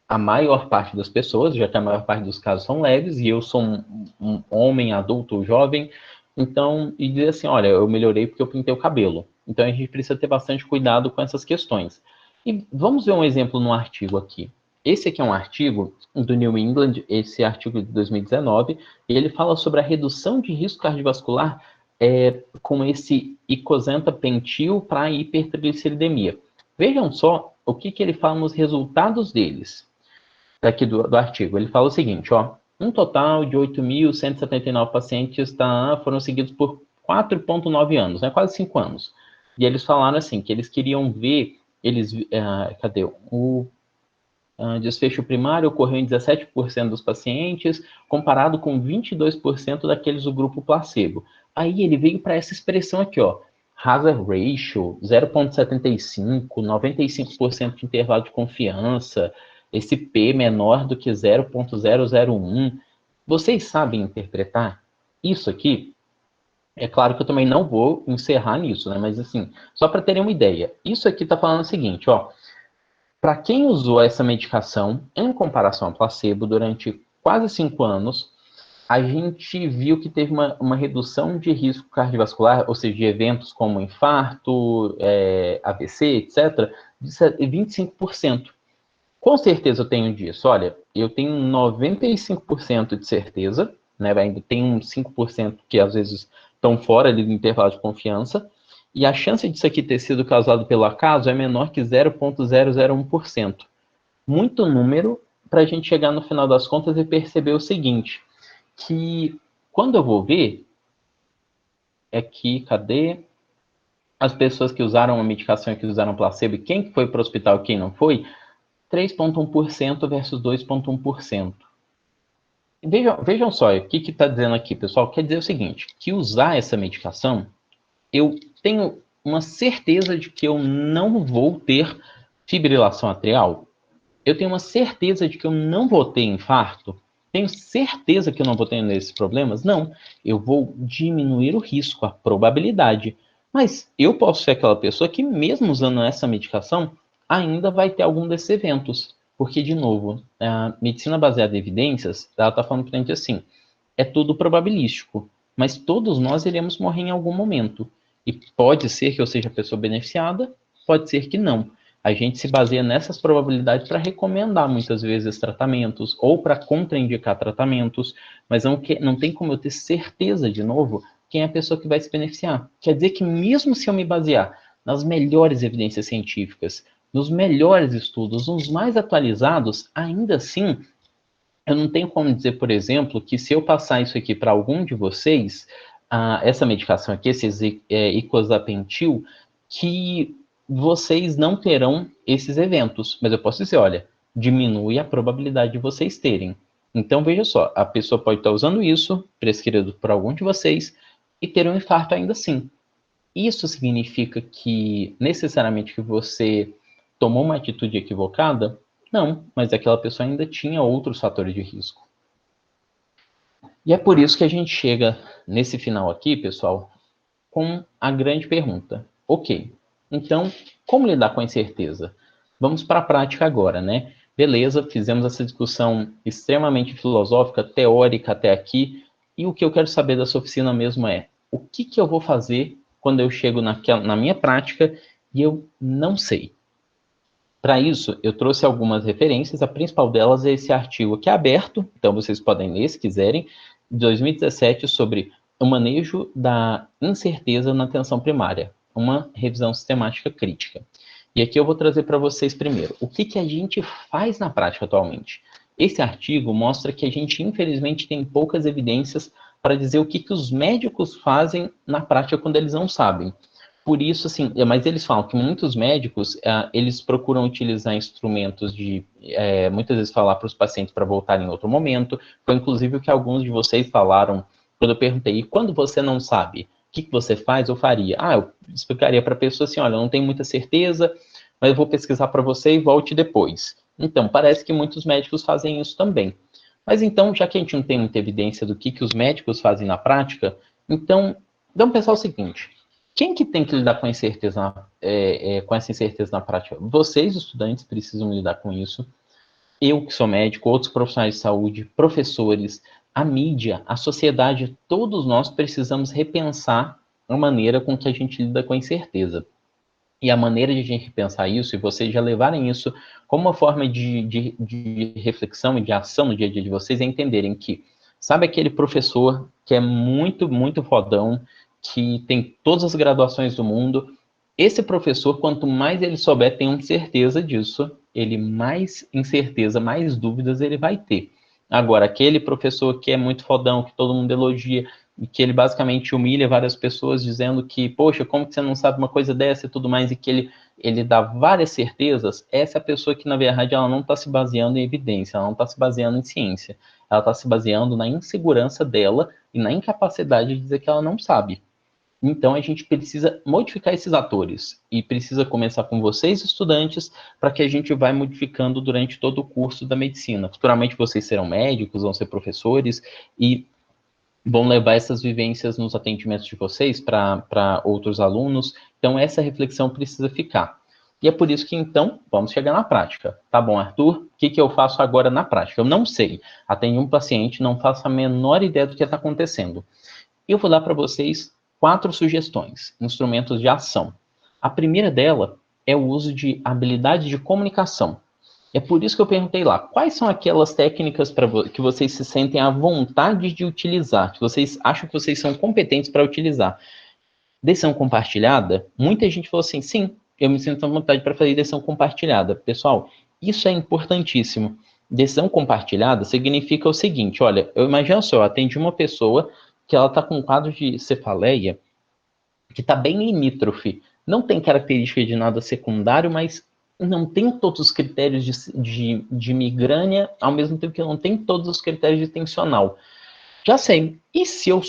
a maior parte das pessoas, já que a maior parte dos casos são leves, e eu sou um homem adulto, jovem, então, e dizer assim, olha, eu melhorei porque eu pintei o cabelo. Então a gente precisa ter bastante cuidado com essas questões. E vamos ver um exemplo no artigo aqui. Esse aqui é um artigo do New England, esse artigo de 2019, e ele fala sobre a redução de risco cardiovascular com esse icosapentapentil para hipertrigliceridemia. Vejam só o que ele fala nos resultados deles, daqui do artigo. Ele fala o seguinte, ó, um total de 8.179 pacientes foram seguidos por 4,9 anos, né, quase 5 anos. E eles falaram assim, que eles queriam ver, cadê? O desfecho primário ocorreu em 17% dos pacientes, comparado com 22% daqueles do grupo placebo. Aí ele veio para essa expressão aqui, ó, hazard ratio 0,75, 95% de intervalo de confiança, esse P menor do que 0,001. Vocês sabem interpretar isso aqui? É claro que eu também não vou encerrar nisso, né? Mas assim, só para terem uma ideia, isso aqui está falando o seguinte, ó. Para quem usou essa medicação, em comparação ao placebo, durante quase 5 anos, a gente viu que teve uma redução de risco cardiovascular, ou seja, de eventos como infarto, AVC, etc., de 25%. Com certeza eu tenho disso. Olha, eu tenho 95% de certeza, né? Ainda tem uns 5% que às vezes estão fora ali do intervalo de confiança, e a chance disso aqui ter sido causado pelo acaso é menor que 0,001%. Muito número para a gente chegar no final das contas e perceber o seguinte, que quando eu vou ver, cadê? As pessoas que usaram a medicação e que usaram placebo, e quem foi para o hospital e quem não foi, 3,1% versus 2,1%. Vejam só, o que está dizendo aqui, pessoal? Quer dizer o seguinte, que usar essa medicação, eu tenho uma certeza de que eu não vou ter fibrilação atrial. Eu tenho uma certeza de que eu não vou ter infarto. Tenho certeza que eu não vou ter esses problemas? Não. Eu vou diminuir o risco, a probabilidade. Mas eu posso ser aquela pessoa que, mesmo usando essa medicação, ainda vai ter algum desses eventos. Porque, de novo, a medicina baseada em evidências, ela está falando para a gente assim, é tudo probabilístico. Mas todos nós iremos morrer em algum momento. E pode ser que eu seja a pessoa beneficiada, pode ser que não. a gente se baseia nessas probabilidades para recomendar muitas vezes tratamentos ou para contraindicar tratamentos, mas não tem como eu ter certeza, de novo, quem é a pessoa que vai se beneficiar. Quer dizer que mesmo se eu me basear nas melhores evidências científicas, nos melhores estudos, nos mais atualizados, ainda assim, eu não tenho como dizer, por exemplo, que se eu passar isso aqui para algum de vocês, essa medicação aqui, esse Icosapentil, que vocês não terão esses eventos. Mas eu posso dizer, olha, diminui a probabilidade de vocês terem. Então, veja só, a pessoa pode estar usando isso, prescrito por algum de vocês, e ter um infarto ainda assim. Isso significa que, necessariamente, que você tomou uma atitude equivocada? Não, mas aquela pessoa ainda tinha outros fatores de risco. E é por isso que a gente chega nesse final aqui, pessoal, com a grande pergunta. Ok, então, como lidar com a incerteza? Vamos para a prática agora, né? Beleza, fizemos essa discussão extremamente filosófica, teórica até aqui, e o que eu quero saber da sua oficina mesmo é, o que eu vou fazer quando eu chego na minha prática e eu não sei? Para isso, eu trouxe algumas referências, a principal delas é esse artigo aqui aberto, então vocês podem ler se quiserem, de 2017, sobre o manejo da incerteza na atenção primária, uma revisão sistemática crítica. E aqui eu vou trazer para vocês primeiro, o que a gente faz na prática atualmente? Esse artigo mostra que a gente, infelizmente, tem poucas evidências para dizer o que os médicos fazem na prática quando eles não sabem. Por isso, assim, mas eles falam que muitos médicos, eles procuram utilizar instrumentos de, muitas vezes, falar para os pacientes para voltar em outro momento. Foi, inclusive, o que alguns de vocês falaram quando eu perguntei, e quando você não sabe, o que você faz ou faria? Eu explicaria para a pessoa assim, olha, eu não tenho muita certeza, mas eu vou pesquisar para você e volte depois. Então, parece que muitos médicos fazem isso também. Mas então, já que a gente não tem muita evidência do que os médicos fazem na prática, então, vamos pensar o seguinte, quem que tem que lidar com a incerteza, com essa incerteza na prática? Vocês, estudantes, precisam lidar com isso. Eu, que sou médico, outros profissionais de saúde, professores, a mídia, a sociedade, todos nós precisamos repensar a maneira com que a gente lida com a incerteza. E a maneira de a gente repensar isso, e vocês já levarem isso como uma forma de reflexão e de ação no dia a dia de vocês, é entenderem que, sabe aquele professor que é muito, muito fodão, que tem todas as graduações do mundo, esse professor, quanto mais ele souber, tenham certeza disso, ele mais incerteza, mais dúvidas ele vai ter. Agora, aquele professor que é muito fodão, que todo mundo elogia, e que ele basicamente humilha várias pessoas dizendo que, poxa, como que você não sabe uma coisa dessa e tudo mais, e que ele dá várias certezas, essa é a pessoa que, na verdade, ela não está se baseando em evidência, ela não está se baseando em ciência, ela está se baseando na insegurança dela e na incapacidade de dizer que ela não sabe. Então, a gente precisa modificar esses atores e precisa começar com vocês, estudantes, para que a gente vai modificando durante todo o curso da medicina. Futuramente, vocês serão médicos, vão ser professores e vão levar essas vivências nos atendimentos de vocês para outros alunos. Então, essa reflexão precisa ficar. E é por isso que, então, vamos chegar na prática. Tá bom, Arthur? O que eu faço agora na prática? Eu não sei. Atendi um paciente, não faço a menor ideia do que está acontecendo. Eu vou dar para vocês 4 sugestões, instrumentos de ação. A primeira dela é o uso de habilidade de comunicação. É por isso que eu perguntei lá, quais são aquelas técnicas que vocês se sentem à vontade de utilizar, que vocês acham que vocês são competentes para utilizar? Decisão compartilhada? Muita gente falou assim, sim, eu me sinto à vontade para fazer decisão compartilhada. Pessoal, isso é importantíssimo. Decisão compartilhada significa o seguinte, olha, eu imagino só, eu atendi uma pessoa que ela está com um quadro de cefaleia que está bem limítrofe. Não tem característica de nada secundário, mas não tem todos os critérios de migrânia, ao mesmo tempo que não tem todos os critérios de tensional. Já sei. E se eu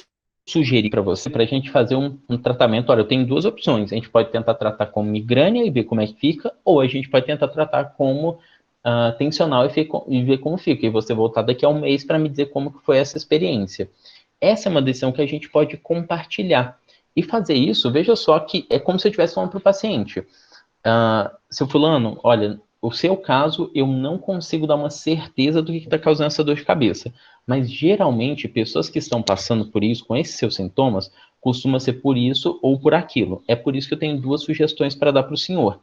sugerir para você, para a gente fazer um tratamento, olha, eu tenho 2 opções. A gente pode tentar tratar como migrânia e ver como é que fica, ou a gente pode tentar tratar como tensional e ver como fica. E você voltar daqui a um mês para me dizer como que foi essa experiência. Essa é uma decisão que a gente pode compartilhar. E fazer isso, veja só que é como se eu estivesse falando para o paciente. Seu fulano, olha, o seu caso, eu não consigo dar uma certeza do que está causando essa dor de cabeça. Mas, geralmente, pessoas que estão passando por isso, com esses seus sintomas, costuma ser por isso ou por aquilo. É por isso que eu tenho 2 sugestões para dar para o senhor.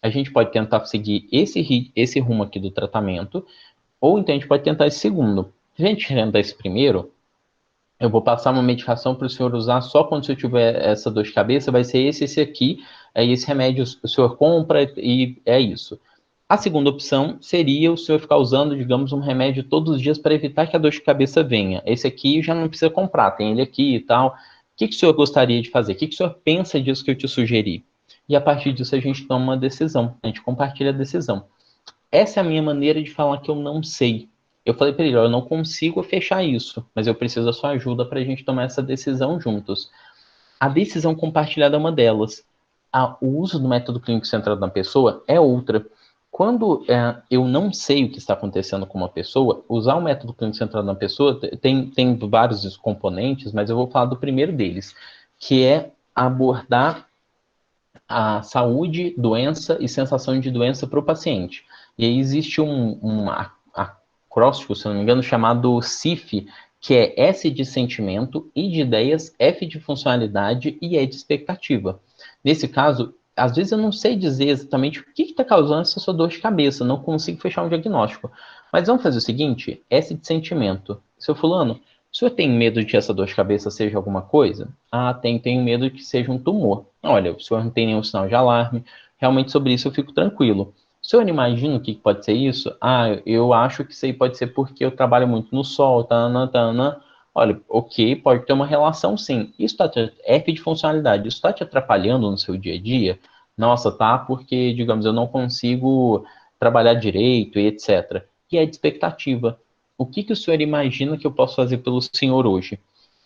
a gente pode tentar seguir esse rumo aqui do tratamento, ou então a gente pode tentar esse segundo. Se a gente tentar esse primeiro, eu vou passar uma medicação para o senhor usar só quando o senhor tiver essa dor de cabeça, vai ser esse aqui, aí esse remédio o senhor compra e é isso. A segunda opção seria o senhor ficar usando, digamos, um remédio todos os dias para evitar que a dor de cabeça venha. Esse aqui já não precisa comprar, tem ele aqui e tal. O que o senhor gostaria de fazer? O que o senhor pensa disso que eu te sugeri? E a partir disso a gente toma uma decisão, a gente compartilha a decisão. Essa é a minha maneira de falar que eu não sei. Eu falei para ele, eu não consigo fechar isso, mas eu preciso da sua ajuda para a gente tomar essa decisão juntos. A decisão compartilhada é uma delas. O uso do método clínico centrado na pessoa é outra. Quando eu não sei o que está acontecendo com uma pessoa, usar o método clínico centrado na pessoa tem vários componentes, mas eu vou falar do primeiro deles, que é abordar a saúde, doença e sensação de doença para o paciente. E aí existe um acróstico, se não me engano, chamado CIF, que é S de sentimento, I de ideias, F de funcionalidade e E de expectativa. Nesse caso, às vezes eu não sei dizer exatamente o que está causando essa sua dor de cabeça, não consigo fechar um diagnóstico. Mas vamos fazer o seguinte, S de sentimento. Seu fulano, o senhor tem medo de que essa dor de cabeça seja alguma coisa? Ah, tenho medo de que seja um tumor. Olha, o senhor não tem nenhum sinal de alarme. Realmente sobre isso eu fico tranquilo. O senhor imagina o que pode ser isso? Ah, eu acho que isso aí pode ser porque eu trabalho muito no sol, tanã. Olha, ok, pode ter uma relação sim. Isso está F de funcionalidade. Isso está te atrapalhando no seu dia a dia? Nossa, tá, porque, digamos, eu não consigo trabalhar direito e etc. E é de expectativa. O que o senhor imagina que eu posso fazer pelo senhor hoje?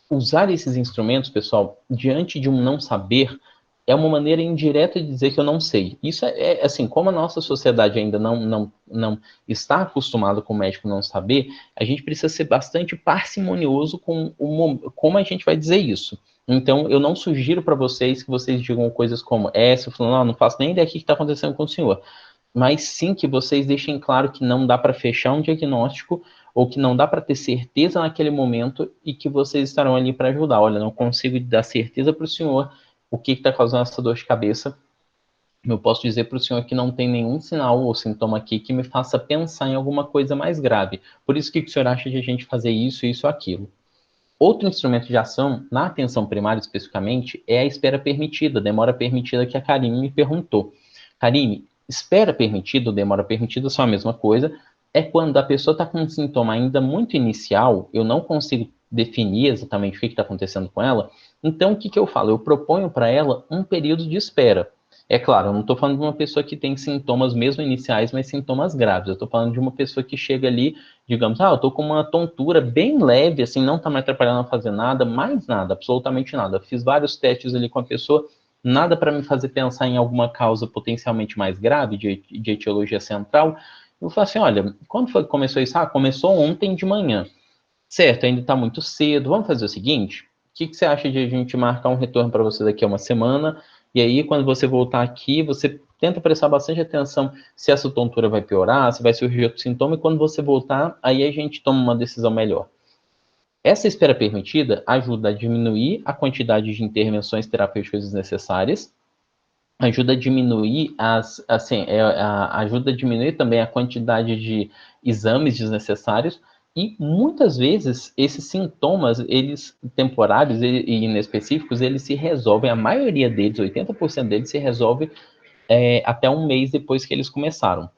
Usar esses instrumentos, pessoal, diante de um não saber, é uma maneira indireta de dizer que eu não sei. Isso assim, como a nossa sociedade ainda não está acostumada com o médico não saber, a gente precisa ser bastante parcimonioso com como a gente vai dizer isso. Então, eu não sugiro para vocês que vocês digam coisas como essa, falando, não faço nem ideia do que está acontecendo com o senhor, mas sim que vocês deixem claro que não dá para fechar um diagnóstico ou que não dá para ter certeza naquele momento e que vocês estarão ali para ajudar. Olha, não consigo dar certeza para o senhor o que está causando essa dor de cabeça. Eu posso dizer para o senhor que não tem nenhum sinal ou sintoma aqui que me faça pensar em alguma coisa mais grave. Por isso, o que o senhor acha de a gente fazer isso, isso, aquilo? Outro instrumento de ação, na atenção primária especificamente, é a espera permitida, demora permitida que a Karine me perguntou. Karine, espera permitida ou demora permitida são a mesma coisa, é quando a pessoa está com um sintoma ainda muito inicial, eu não consigo definir exatamente o que está acontecendo com ela, então o que eu falo? Eu proponho para ela um período de espera. É claro, eu não estou falando de uma pessoa que tem sintomas mesmo iniciais, mas sintomas graves. Eu estou falando de uma pessoa que chega ali, digamos, eu estou com uma tontura bem leve, assim, não está me atrapalhando a fazer nada, mais nada, absolutamente nada. Eu fiz vários testes ali com a pessoa, nada para me fazer pensar em alguma causa potencialmente mais grave, de etiologia central. Eu falo assim, olha, quando foi que começou isso? Ah, começou ontem de manhã. Certo, ainda está muito cedo. Vamos fazer o seguinte, o que você acha de a gente marcar um retorno para você daqui a uma semana? E aí, quando você voltar aqui, você tenta prestar bastante atenção se essa tontura vai piorar, se vai surgir outro sintoma, e quando você voltar, aí a gente toma uma decisão melhor. Essa espera permitida ajuda a diminuir a quantidade de intervenções terapêuticas desnecessárias, ajuda a diminuir ajuda a diminuir também a quantidade de exames desnecessários, e muitas vezes esses sintomas, eles temporários e inespecíficos, eles se resolvem, a maioria deles, 80% deles se resolve até um mês depois que eles começaram.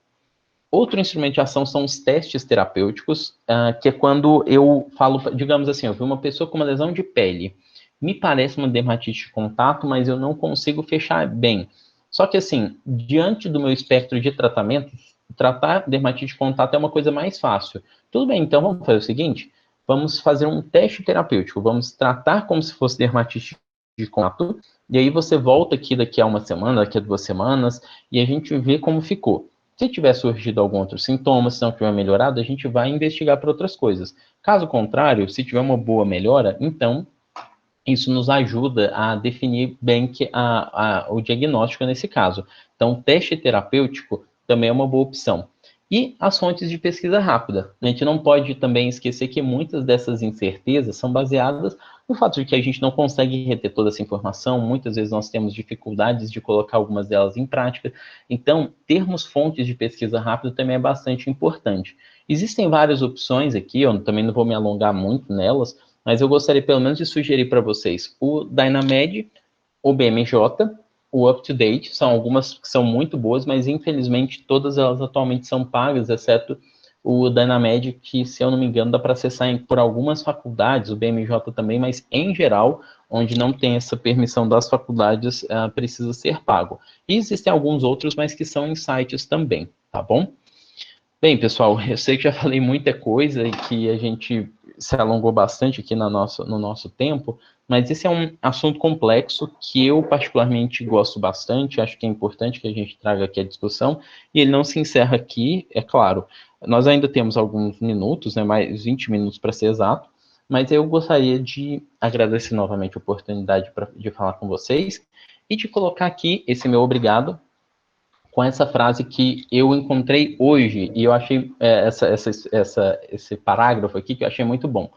Outro instrumento de ação são os testes terapêuticos, que é quando eu falo, digamos assim, eu vi uma pessoa com uma lesão de pele, me parece uma dermatite de contato, mas eu não consigo fechar bem. Só que assim, diante do meu espectro de tratamento, tratar dermatite de contato é uma coisa mais fácil. Tudo bem, então vamos fazer o seguinte, vamos fazer um teste terapêutico, vamos tratar como se fosse dermatite de contato, e aí você volta aqui daqui a uma semana, daqui a 2 semanas, e a gente vê como ficou. Se tiver surgido algum outro sintoma, se não tiver melhorado, a gente vai investigar para outras coisas. Caso contrário, se tiver uma boa melhora, então isso nos ajuda a definir bem o diagnóstico nesse caso. Então, o teste terapêutico também é uma boa opção. E as fontes de pesquisa rápida. A gente não pode também esquecer que muitas dessas incertezas são baseadas O fato de que a gente não consegue reter toda essa informação, muitas vezes nós temos dificuldades de colocar algumas delas em prática, então termos fontes de pesquisa rápida também é bastante importante. Existem várias opções aqui, eu também não vou me alongar muito nelas, mas eu gostaria pelo menos de sugerir para vocês o Dynamed, o BMJ, o UpToDate, são algumas que são muito boas, mas infelizmente todas elas atualmente são pagas, exceto o Dynamed, que se eu não me engano dá para acessar por algumas faculdades, o BMJ também, mas em geral, onde não tem essa permissão das faculdades, precisa ser pago. E existem alguns outros, mas que são em sites também, tá bom? Bem, pessoal, eu sei que já falei muita coisa e que a gente se alongou bastante aqui no nosso tempo, mas esse é um assunto complexo que eu particularmente gosto bastante, acho que é importante que a gente traga aqui a discussão, e ele não se encerra aqui, é claro. Nós ainda temos alguns minutos, né, mais 20 minutos para ser exato, mas eu gostaria de agradecer novamente a oportunidade de falar com vocês e de colocar aqui esse meu obrigado com essa frase que eu encontrei hoje, e eu achei esse parágrafo aqui que eu achei muito bom.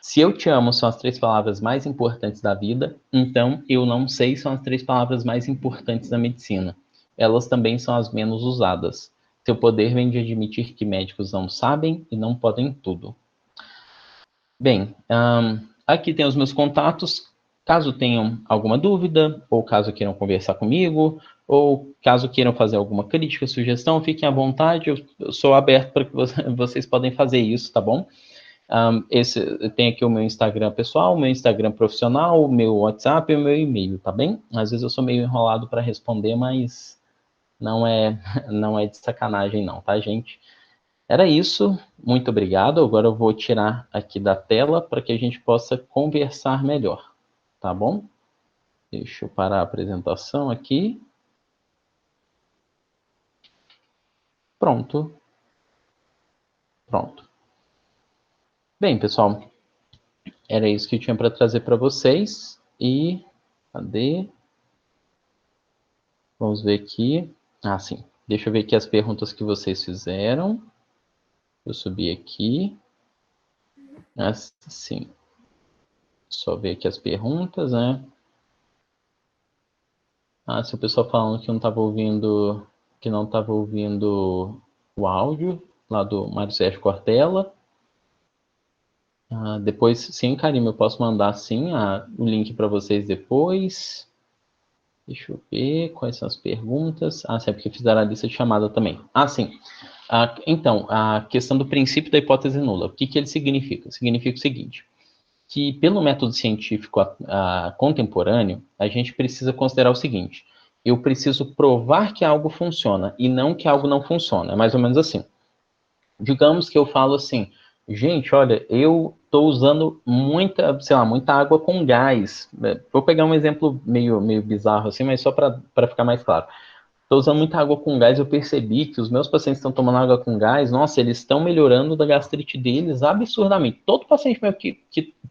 Se eu te amo são as 3 palavras mais importantes da vida, então eu não sei são as 3 palavras mais importantes da medicina. Elas também são as menos usadas. Seu poder vem de admitir que médicos não sabem e não podem tudo. Bem, aqui tem os meus contatos. Caso tenham alguma dúvida, ou caso queiram conversar comigo, ou caso queiram fazer alguma crítica, sugestão, fiquem à vontade. Eu sou aberto para que vocês podem fazer isso, tá bom? Tem aqui o meu Instagram pessoal, o meu Instagram profissional, o meu WhatsApp e o meu e-mail, tá bem? Às vezes eu sou meio enrolado para responder, mas não é, não é de sacanagem não, tá, gente? Era isso, muito obrigado. Agora eu vou tirar aqui da tela para que a gente possa conversar melhor, tá bom? Deixa eu parar a apresentação aqui. Pronto. Pronto. Bem, pessoal, era isso que eu tinha para trazer para vocês. E cadê? Vamos ver aqui. Ah, sim. Deixa eu ver aqui as perguntas que vocês fizeram. Eu subi aqui. Sim. Só ver aqui as perguntas, né? Se o pessoal falando que não estava ouvindo o áudio lá do Mário Sérgio Cortella. Depois, sim, Karima, eu posso mandar sim o link para vocês depois. Deixa eu ver quais são as perguntas. Sim, é porque fizeram a lista de chamada também. Sim. Então, a questão do princípio da hipótese nula. O que ele significa? Significa o seguinte, que pelo método científico contemporâneo, a gente precisa considerar o seguinte, eu preciso provar que algo funciona e não que algo não funciona. É mais ou menos assim. Digamos que eu falo assim, gente, olha, eu estou usando muita água com gás. Vou pegar um exemplo meio bizarro assim, mas só para ficar mais claro. Estou usando muita água com gás, eu percebi que os meus pacientes estão tomando água com gás, nossa, eles estão melhorando da gastrite deles absurdamente. Todo paciente meu que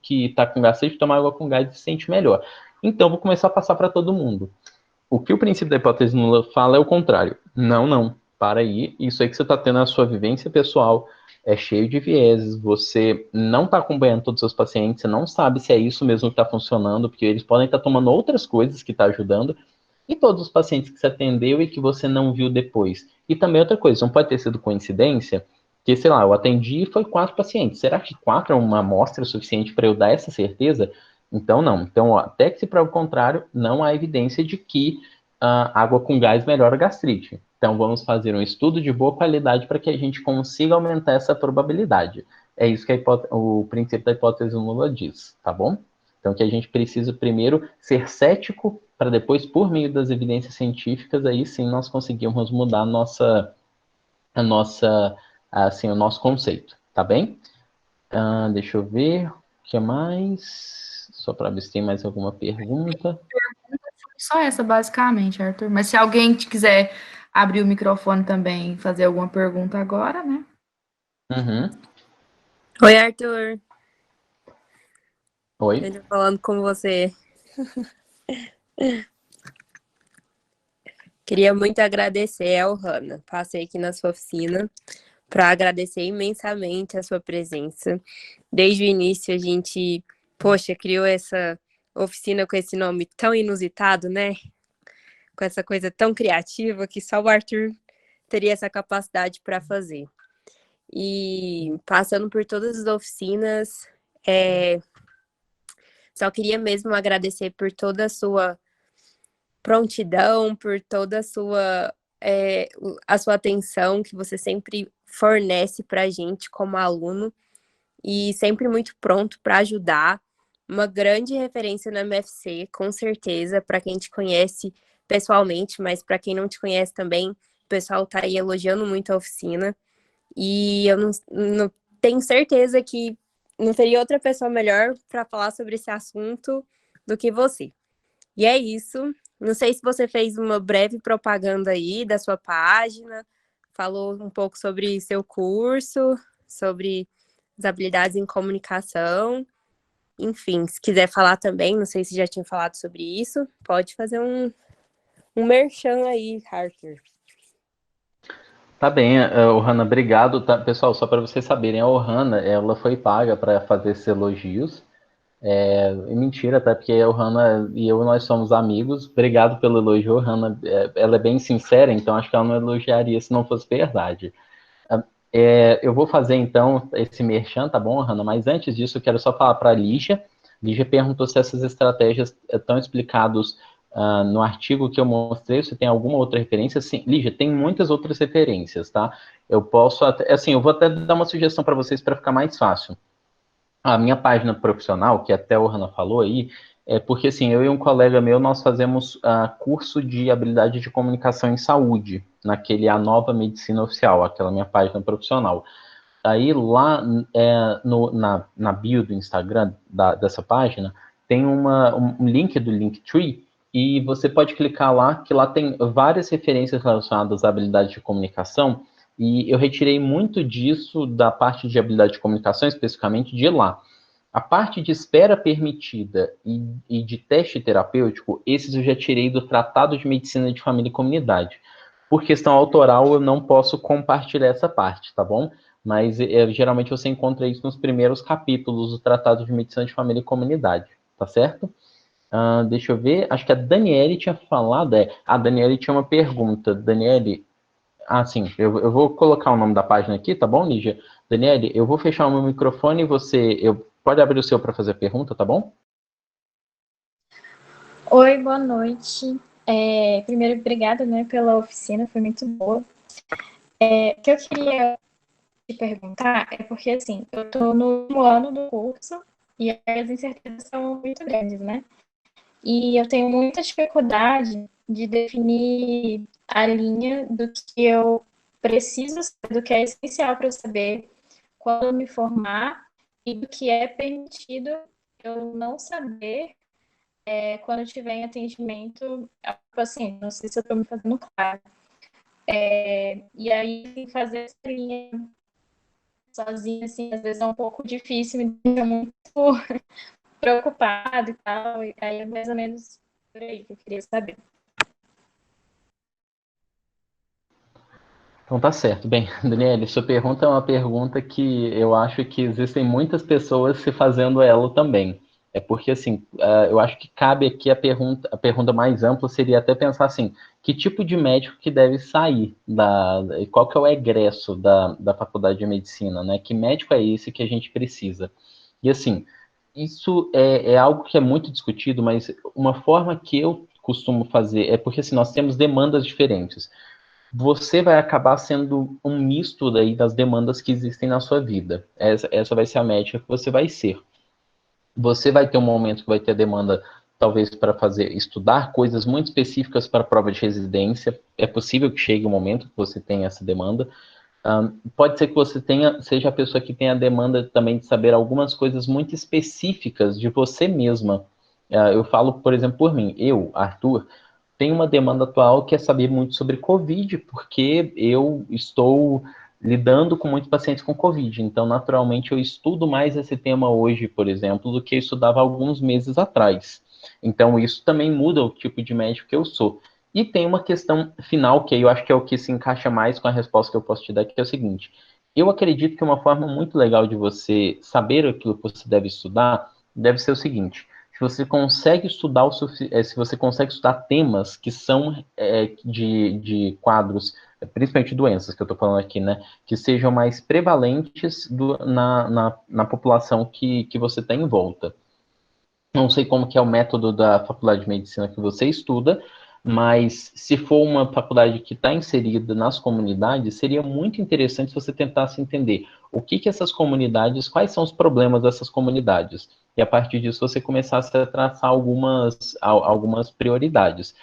está com gastrite toma água com gás e se sente melhor. Então, vou começar a passar para todo mundo. O que o princípio da hipótese nula fala é o contrário. Não, para aí, isso aí que você está tendo na sua vivência pessoal é cheio de vieses, você não está acompanhando todos os seus pacientes, você não sabe se é isso mesmo que está funcionando, porque eles podem estar tomando outras coisas que estão ajudando, e todos os pacientes que você atendeu e que você não viu depois. E também outra coisa, não pode ter sido coincidência, que, sei lá, eu atendi e foi 4 pacientes. Será que 4 é uma amostra suficiente para eu dar essa certeza? Então, não. Então, até que se prove o contrário, não há evidência de que água com gás melhora a gastrite. Então, vamos fazer um estudo de boa qualidade para que a gente consiga aumentar essa probabilidade. É isso que o princípio da hipótese nula diz, tá bom? Então, que a gente precisa primeiro ser cético para depois, por meio das evidências científicas, aí sim nós conseguimos mudar o nosso conceito, tá bem? Deixa eu ver, o que mais? Só para ver se tem mais alguma pergunta. Só essa, basicamente, Arthur. Mas se alguém quiser abrir o microfone também e fazer alguma pergunta agora, né? Uhum. Oi, Arthur. Oi. Eu tô falando com você. Queria muito agradecer ao Hanna. Passei aqui na sua oficina para agradecer imensamente a sua presença. Desde o início a gente Poxa, criou essa oficina com esse nome tão inusitado, né? Com essa coisa tão criativa que só o Arthur teria essa capacidade para fazer. E passando por todas as oficinas, só queria mesmo agradecer por toda a sua prontidão, por toda a sua atenção que você sempre fornece para a gente como aluno e sempre muito pronto para ajudar. Uma grande referência no MFC, com certeza, para quem te conhece pessoalmente, mas para quem não te conhece também, o pessoal está aí elogiando muito a oficina. E eu não tenho certeza que não teria outra pessoa melhor para falar sobre esse assunto do que você. E é isso. Não sei se você fez uma breve propaganda aí da sua página, falou um pouco sobre seu curso, sobre as habilidades em comunicação. Enfim, se quiser falar também, não sei se já tinha falado sobre isso, pode fazer um merchan aí, Arthur. Tá bem, Ohana, obrigado. Tá? Pessoal, só para vocês saberem, a Ohana, ela foi paga para fazer esses elogios. Mentira, até porque a Ohana e eu, nós somos amigos. Obrigado pelo elogio, Ohana. Ela é bem sincera, então acho que ela não elogiaria se não fosse verdade. Eu vou fazer, então, esse merchan, tá bom, Ohana? Mas antes disso, eu quero só falar para a Lígia. Lígia perguntou se essas estratégias estão explicadas no artigo que eu mostrei, se tem alguma outra referência. Sim, Lígia, tem muitas outras referências, tá? Eu posso até, assim, eu vou até dar uma sugestão para vocês para ficar mais fácil. A minha página profissional, que até a Ohana falou aí, é porque, assim, eu e um colega meu, nós fazemos curso de habilidade de comunicação em saúde, naquele A Nova Medicina Oficial, aquela minha página profissional. Aí lá na bio do Instagram dessa página tem um link do Linktree e você pode clicar lá, que lá tem várias referências relacionadas à habilidade de comunicação e eu retirei muito disso da parte de habilidade de comunicação, especificamente de lá. A parte de espera permitida e de teste terapêutico, esses eu já tirei do Tratado de Medicina de Família e Comunidade. Por questão autoral, eu não posso compartilhar essa parte, tá bom? Mas geralmente você encontra isso nos primeiros capítulos do Tratado de Medicina de Família e Comunidade, tá certo? Deixa eu ver, acho que a Daniele tinha falado, a Daniele tinha uma pergunta. Daniele, sim, eu vou colocar o nome da página aqui, tá bom, Lígia? Daniele, eu vou fechar o meu microfone e pode abrir o seu para fazer a pergunta, tá bom? Oi, boa noite. Primeiro, obrigada, né, pela oficina, foi muito boa. O que eu queria te perguntar é porque, assim, eu estou no último ano do curso e as incertezas são muito grandes, né? E eu tenho muita dificuldade de definir a linha do que eu preciso saber, do que é essencial para eu saber quando me formar e do que é permitido eu não saber quando eu estiver em atendimento ao paciente. Não sei se eu estou me fazendo claro. E aí, fazer essa linha sozinha, assim, às vezes é um pouco difícil, me deixa muito preocupada e tal. E aí é mais ou menos por aí que eu queria saber. Então tá certo. Bem, Daniele, sua pergunta é uma pergunta que eu acho que existem muitas pessoas se fazendo ela também. É porque, assim, eu acho que cabe aqui a pergunta mais ampla seria até pensar assim, que tipo de médico que deve sair qual que é o egresso da faculdade de medicina, né? Que médico é esse que a gente precisa? E, assim, isso é algo que é muito discutido, mas uma forma que eu costumo fazer é porque, assim, nós temos demandas diferentes. Você vai acabar sendo um misto daí das demandas que existem na sua vida. Essa vai ser a médica que você vai ser. Você vai ter um momento que vai ter a demanda, talvez, para estudar coisas muito específicas para a prova de residência. É possível que chegue um momento que você tenha essa demanda. Pode ser que você seja a pessoa que tenha a demanda também de saber algumas coisas muito específicas de você mesma. Eu falo, por exemplo, por mim. Eu, Arthur, tem uma demanda atual que é saber muito sobre Covid, porque eu estou lidando com muitos pacientes com Covid. Então, naturalmente, eu estudo mais esse tema hoje, por exemplo, do que eu estudava alguns meses atrás. Então, isso também muda o tipo de médico que eu sou. E tem uma questão final, que eu acho que é o que se encaixa mais com a resposta que eu posso te dar, que é o seguinte. Eu acredito que uma forma muito legal de você saber aquilo que você deve estudar deve ser o seguinte: se você consegue estudar se você consegue estudar temas que são de quadros, principalmente doenças que eu estou falando aqui, né, que sejam mais prevalentes na população que você tem em volta. Não sei como que é o método da faculdade de medicina que você estuda, mas se for uma faculdade que está inserida nas comunidades, seria muito interessante se você tentasse entender o que essas comunidades, quais são os problemas dessas comunidades. E a partir disso você começasse a traçar algumas prioridades.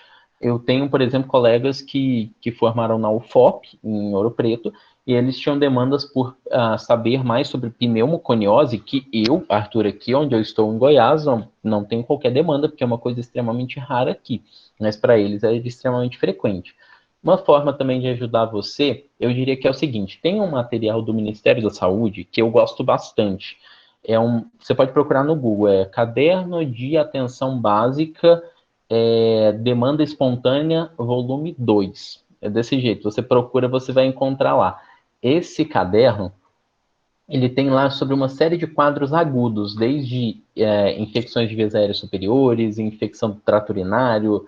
Eu tenho, por exemplo, colegas que formaram na UFOP, em Ouro Preto, e eles tinham demandas por saber mais sobre pneumoconiose, que eu, Arthur, aqui onde eu estou em Goiás, não tenho qualquer demanda, porque é uma coisa extremamente rara aqui, mas para eles é extremamente frequente. Uma forma também de ajudar você, eu diria que é o seguinte: tem um material do Ministério da Saúde que eu gosto bastante. Você pode procurar no Google, Caderno de Atenção Básica, Demanda Espontânea, volume 2. É desse jeito, você procura, você vai encontrar lá. Esse caderno, ele tem lá sobre uma série de quadros agudos, desde infecções de vias aéreas superiores, infecção do trato urinário,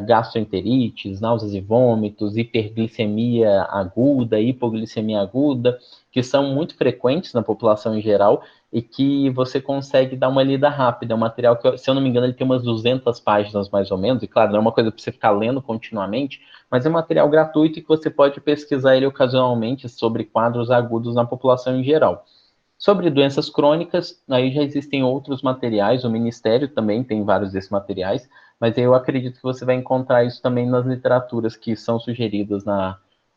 gastroenterites, náuseas e vômitos, hiperglicemia aguda, hipoglicemia aguda, que são muito frequentes na população em geral e que você consegue dar uma lida rápida. É um material que, se eu não me engano, ele tem umas 200 páginas mais ou menos, e claro, não é uma coisa para você ficar lendo continuamente, mas é um material gratuito e que você pode pesquisar ele ocasionalmente sobre quadros agudos na população em geral. Sobre doenças crônicas, aí já existem outros materiais, o Ministério também tem vários desses materiais, mas eu acredito que você vai encontrar isso também nas literaturas que são sugeridas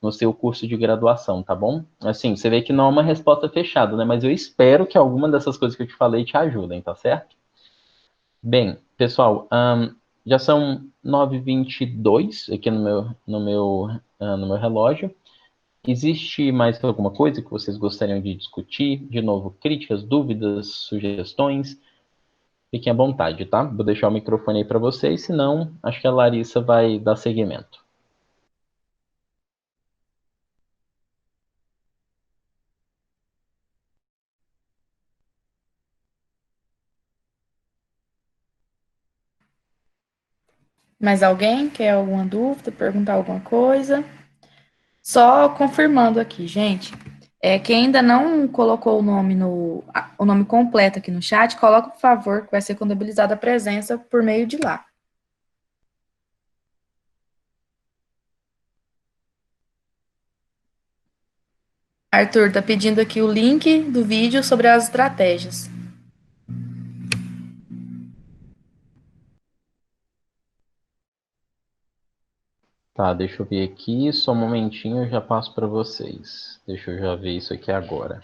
no seu curso de graduação, tá bom? Assim, você vê que não é uma resposta fechada, né? Mas eu espero que alguma dessas coisas que eu te falei te ajudem, tá certo? Bem, pessoal, já são 9h22 aqui no meu relógio. Existe mais alguma coisa que vocês gostariam de discutir? De novo, críticas, dúvidas, sugestões? Fiquem à vontade, tá? Vou deixar o microfone aí para vocês, senão acho que a Larissa vai dar seguimento. Mais alguém quer alguma dúvida, perguntar alguma coisa? Só confirmando aqui, gente. Quem ainda não colocou o nome completo aqui no chat, coloca, por favor, que vai ser contabilizada a presença por meio de lá. Arthur tá pedindo aqui o link do vídeo sobre as estratégias. Tá, deixa eu ver aqui, só um momentinho, eu já passo para vocês. Deixa eu já ver isso aqui agora.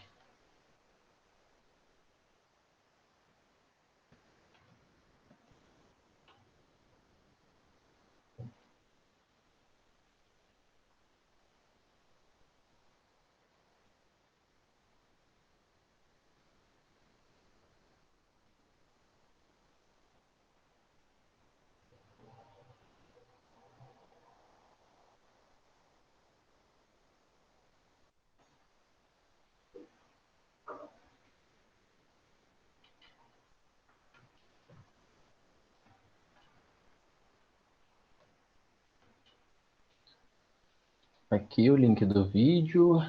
Aqui o link do vídeo,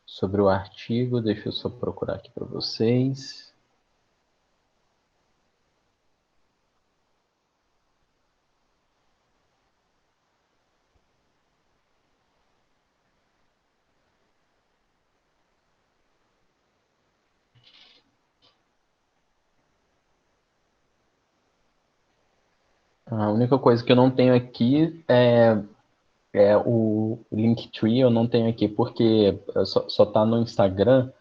sobre o artigo, deixa eu só procurar aqui para vocês. A única coisa que eu não tenho aqui é o Linktree, eu não tenho aqui porque só tá no Instagram,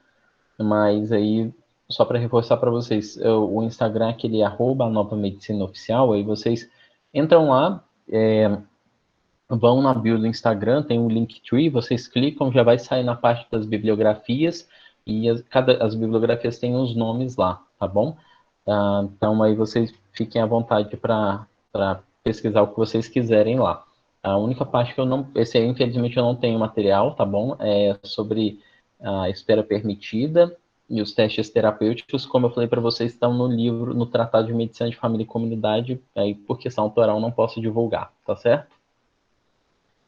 mas aí, só para reforçar para vocês, o Instagram é aquele @novamedicinaoficial, aí vocês entram lá, vão na bio do Instagram, tem um Linktree, vocês clicam, já vai sair na parte das bibliografias, e as bibliografias têm os nomes lá, tá bom? Então aí vocês fiquem à vontade para pesquisar o que vocês quiserem lá. A única parte que eu não, esse aí infelizmente eu não tenho material, tá bom? É sobre a espera permitida E os testes terapêuticos, como eu falei para vocês, estão no livro, no Tratado de Medicina de Família e Comunidade, aí por questão autoral não posso divulgar, tá certo?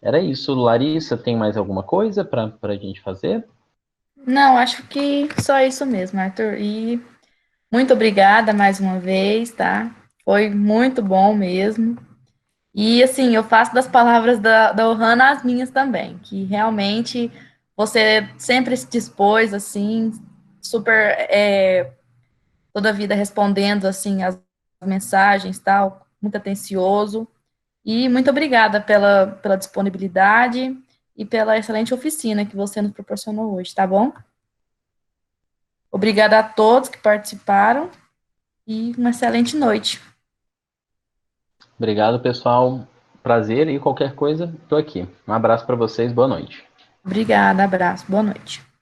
Era isso. Larissa, tem mais alguma coisa para a gente fazer? Não, acho que só isso mesmo, Arthur. E muito obrigada mais uma vez, tá? Foi muito bom mesmo. E assim, eu faço das palavras da Ohana as minhas também, que realmente você sempre se dispôs, assim, super, toda a vida respondendo, assim, as mensagens, tal, muito atencioso. E muito obrigada pela disponibilidade e pela excelente oficina que você nos proporcionou hoje, tá bom? Obrigada a todos que participaram e uma excelente noite. Obrigado, pessoal. Prazer e qualquer coisa, estou aqui. Um abraço para vocês, boa noite. Obrigada, abraço, boa noite.